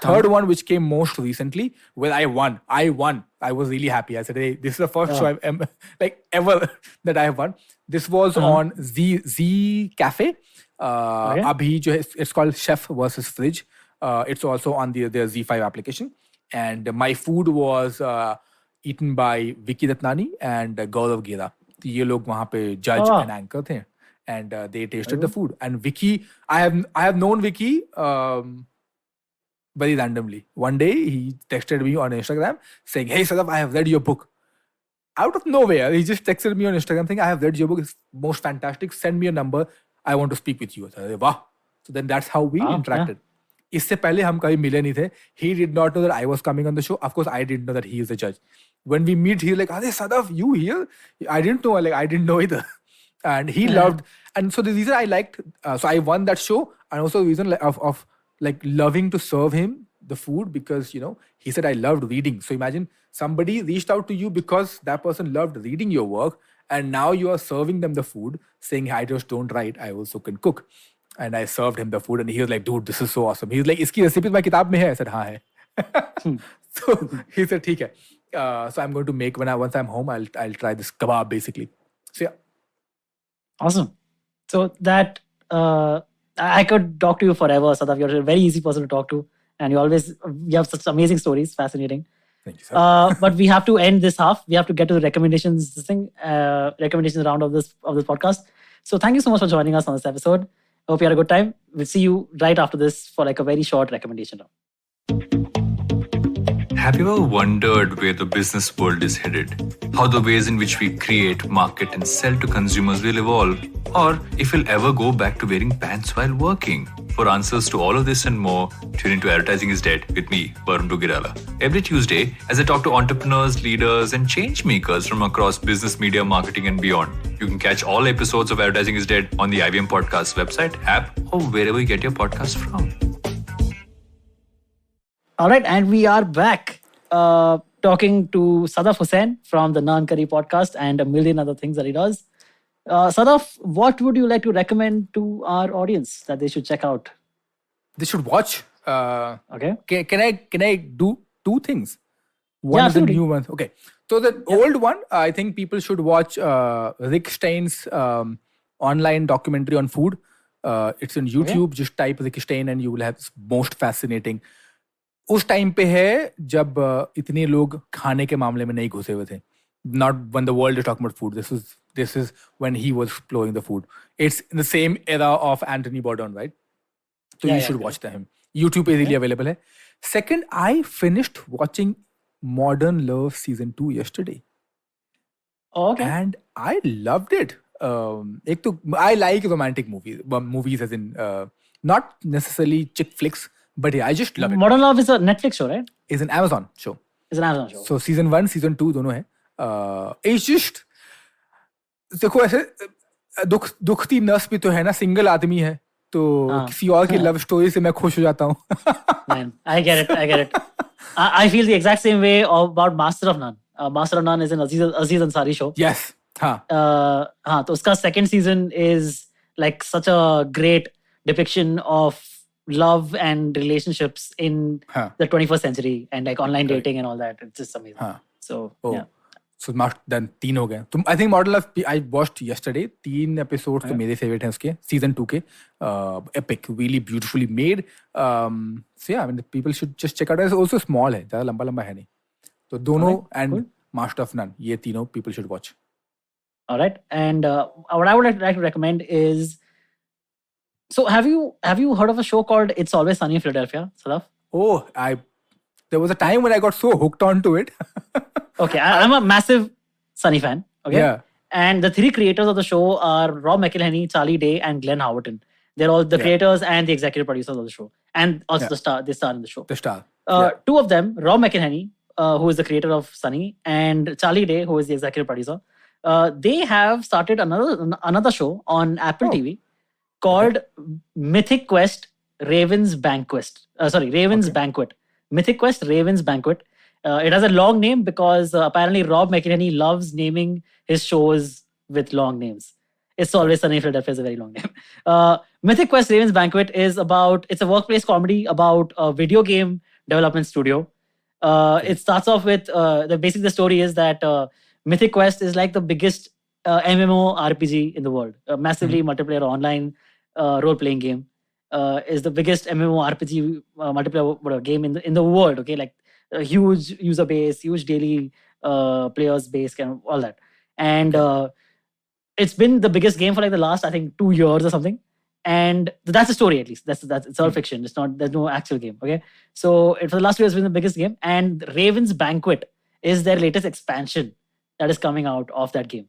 Third one which came most recently, where I won. I was really happy. I said, "Hey, this is the first show I'm like ever that I have won." This was on Z Cafe. Abhi jo hai, it's called Chef versus Fridge. It's also on their Z5 application. And my food was eaten by Vicky Ratnani and Gaurav Ghera. ये लोग वहाँ पे judge and anchor थे, and they tasted the food. And Vicky, I have known Vicky very randomly. One day he texted me on Instagram saying, "Hey Sadaf, I have read your book." Out of nowhere, he just texted me on Instagram saying, "I have read your book. It's most fantastic. Send me your number. I want to speak with you." I said, "Wow!" So then that's how we interacted. इससे पहले हम कभी मिले नहीं थे. He did not know that I was coming on the show. Of course, I didn't know that he is the judge. When we meet, he's like, "Are Sadaf, you here?" I didn't know. Like I didn't know either. And he loved. And so the reason I liked, so I won that show, and also the reason of like loving to serve him the food, because you know he said I loved reading. So imagine somebody reached out to you because that person loved reading your work, and now you are serving them the food, saying, "I just don't write, I also can cook." And I served him the food, and he was like, "Dude, this is so awesome." He's like, "Iski recipe my kitab mein hai." I said, "हाँ है." So he said, "ठीक है." So I'm going to make once I'm home, I'll try this kebab basically. So yeah. Awesome. So that I could talk to you forever, Sadaf. You're a very easy person to talk to, and you have such amazing stories. Fascinating. Thank you, sir. But we have to end this half. We have to get to the recommendations. Recommendations round of this podcast. So thank you so much for joining us on this episode. Hope you had a good time. We'll see you right after this for like a very short recommendation round. Have you ever wondered where the business world is headed? How the ways in which we create, market, and sell to consumers will evolve? Or if we'll ever go back to wearing pants while working? For answers to all of this and more, tune into Advertising is Dead with me, Varun Dugirala. Every Tuesday, as I talk to entrepreneurs, leaders, and change makers from across business, media, marketing, and beyond. You can catch all episodes of Advertising is Dead on the IVM Podcast website, app, or wherever you get your podcasts from. All right, and we are back talking to Sadaf Hussain from the Naan Curry podcast and a million other things that he does. Sadaf, what would you like to recommend to our audience that they should check out? They should watch. Okay. Can I do 2 things? One is the new one. Okay. So the old one, I think people should watch Rick Stein's online documentary on food. It's on YouTube. Okay. Just type Rick Stein and you will have most fascinating. उस time पे है जब इतने लोग खाने के मामले में नहीं घुसे हुए थे. Not when the world is talking about food. This is when he was exploring the food. It's in the same era of Anthony Bourdain, right? So you should watch them. YouTube is really available. Hai. Second, I finished watching Modern Love season 2 yesterday. Oh, okay. And I loved it. I like romantic movies as in not necessarily chick flicks, but yeah, I just love it. Modern Love is a Netflix show, right? It's an Amazon show. It's an Amazon show. So season 1, season 2 दोनों है. It's just देखो ऐसे दुखती नस भी तो है ना, single आदमी है तो किसी और की लव स्टोरी से मैं खुश हो जाता हूँ. Man, I get it. I feel the exact same way about Master of None. Master of None is an Aziz Ansari show. Yes. हाँ. तो उसका second season is like such a great depiction of love and relationships in the 21st century and like online dating and all that. It's just amazing. So yeah. So then 3 हो गए. I think Modern Love I watched yesterday. 3 episodes तो मेरे favorite हैं उसके. Season 2 के. Epic, really beautifully made. So yeah, I mean people should just check out. It's also small है, ज़्यादा लंबा है नहीं. तो दोनों and Master of None, ये तीनों people should watch. All right, and what I would like to recommend is. So have you heard of a show called It's Always Sunny in Philadelphia, Sadaf? Oh, there was a time when I got so hooked onto it. Okay, I'm a massive Sunny fan. Okay. Yeah. And the 3 creators of the show are Rob McElhenney, Charlie Day, and Glenn Howerton. They're all the creators and the executive producers of the show, and also they star in the show. The star. 2 of them, Rob McElhenney, who is the creator of Sunny, and Charlie Day, who is the executive producer. They have started another show on Apple TV called Mythic Quest Raven's Banquet. Mythic Quest Raven's Banquet. It has a long name because apparently Rob McElhenney loves naming his shows with long names. It's Always Sunny in Philadelphia is a very long name. Mythic Quest Raven's Banquet it's a workplace comedy about a video game development studio. It starts off with the story is that Mythic Quest is like the biggest MMORPG in the world. Massively multiplayer online role-playing game. Is the biggest MMORPG multiplayer game in the world. Okay, like a huge user base, huge daily players base, and all that. And it's been the biggest game for like the last, I think, 2 years or something. And that's the story, at least. That's it's all fiction. It's not. There's no actual game. Okay, so for the last 2 years, it's been the biggest game. And Raven's Banquet is their latest expansion that is coming out of that game.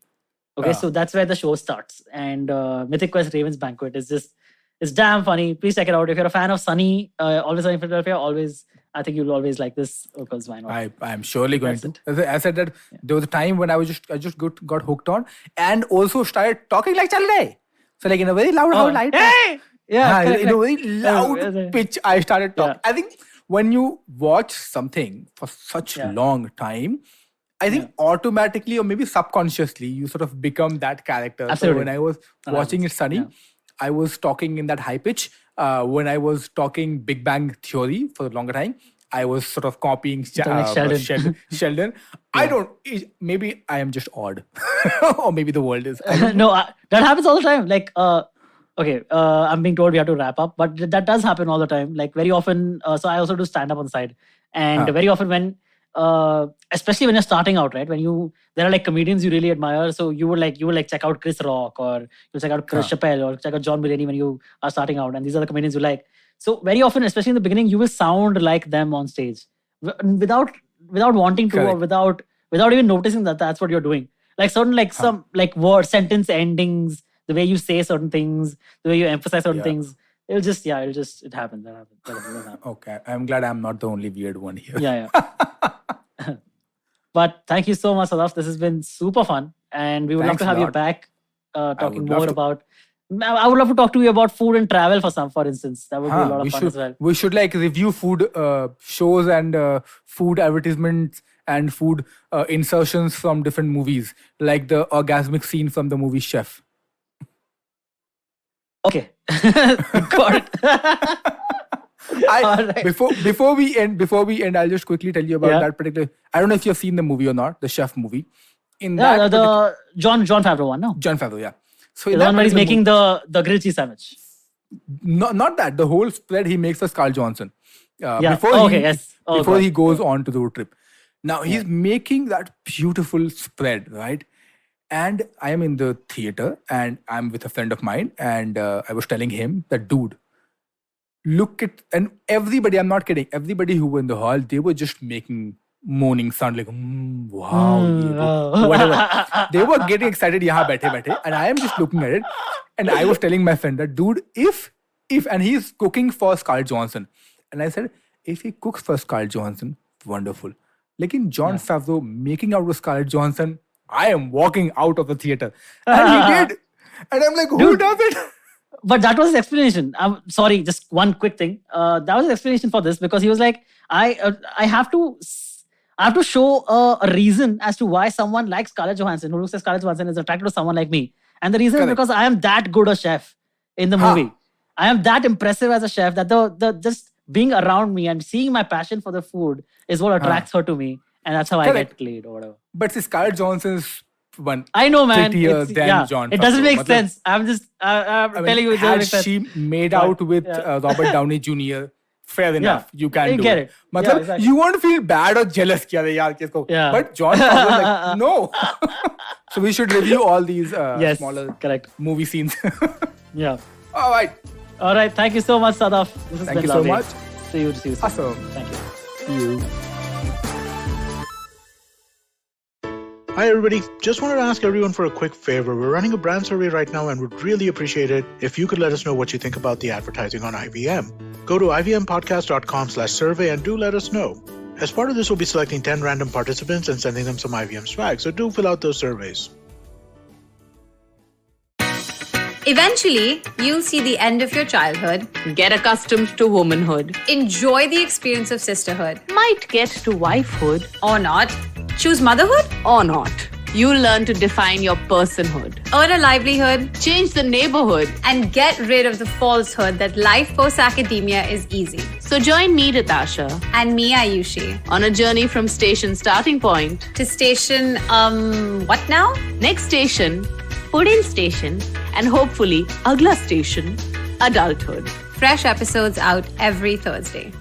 Okay, so that's where the show starts. And Mythic Quest Raven's Banquet is just. It's damn funny. Please check it out. If you're a fan of Sunny, Always Sunny in Philadelphia, I think you'll always like this because why not? I'm surely going to. As I said that there was a time when I just got hooked on and also started talking like Chalde. So like in a very loud, light. Hey! Yeah, in a very loud pitch, I started talking. I think when you watch something for such long time, I think automatically or maybe subconsciously you sort of become that character. Absolutely. So when I was watching it Sunny, I was talking in that high pitch. When I was talking Big Bang Theory for a longer time, I was sort of copying Sheldon. Maybe I am just odd. Or maybe the world is. No, that happens all the time. Like, I'm being told we have to wrap up, but that does happen all the time. Like very often, so I also do stand up on the side. And very often when, especially when you're starting out, right? There are like comedians you really admire. So you would check out Chris Rock or you check out Chris Chappelle or check out John Mulaney when you are starting out. And these are the comedians you like. So very often, especially in the beginning, you will sound like them on stage without wanting to or without even noticing that that's what you're doing. Like certain some word sentence endings, the way you say certain things, the way you emphasize certain things. It happens. That happens. Okay. I'm glad I'm not the only weird one here. Yeah. But thank you so much, Sadaf. This has been super fun. And we would love to have you back talking more about... I would love to talk to you about food and travel for instance. That would be a lot of fun as well. We should review food shows and food advertisements and food insertions from different movies. Like the orgasmic scene from the movie Chef. Okay. Got it. Before we end, I'll just quickly tell you about that particular. I don't know if you've seen the movie or not, the Chef movie. The Jon Favreau one, no? Jon Favreau, yeah. So the one where he's making the grilled cheese sandwich. Not that. The whole spread he makes for Carl Johnson. Before he goes on to the road trip. Now he's making that beautiful spread, right? And I am in the theater and I'm with a friend of mine and I was telling him that, dude, look at, and everybody, I'm not kidding, everybody who were in the hall, they were just making moaning sound like, wow, whatever. They were getting excited, yahan baithe, and I am just looking at it. And I was telling my friend that, dude, if, and he's cooking for Scarlett Johansson. And I said, if he cooks for Scarlett Johansson, wonderful. Like in Jon Favreau making out with Scarlett Johansson, I am walking out of the theater. And he did. And I'm like, who does it? But that was his explanation. I'm sorry, just one quick thing. That was his explanation for this, because he was like, I have to show a reason as to why someone like Scarlett Johansson, who looks like Scarlett Johansson, is attracted to someone like me. And the reason is because I am that good a chef in the movie. I am that impressive as a chef that the just being around me and seeing my passion for the food is what attracts her to me. And that's how I get played or whatever. But see, Scarlett Johansson's one. I know, man. Prettier than Jon Favreau. It doesn't make sense. I'm telling you, it doesn't make sense. She made out with Robert Downey Jr., fair enough. You can do get it. Exactly. You won't feel bad or jealous. But Jon Favreau like, no. So we should review all these smaller movie scenes. Yeah. All right. Thank you so much, Sadaf. This has Thank been you lovely. so much. See you soon. Awesome. Thank you. See you. Hi everybody, just wanted to ask everyone for a quick favor. We're running a brand survey right now and would really appreciate it if you could let us know what you think about the advertising on IVM. Go to ivmpodcast.com/survey and do let us know. As part of this, we'll be selecting 10 random participants and sending them some IVM swag, so do fill out those surveys. Eventually, you'll see the end of your childhood, Get accustomed to womanhood. enjoy the experience of sisterhood, Might get to wifehood or not, choose motherhood, or not. You'll learn to define your personhood. earn a livelihood, Change the neighborhood. and get rid of the falsehood that life post-academia is easy. So join me, Natasha, And me, Ayushi, on a journey from station starting point. to station, what now? Next station, Pudin station, and hopefully, Agla station, adulthood. Fresh episodes out every Thursday.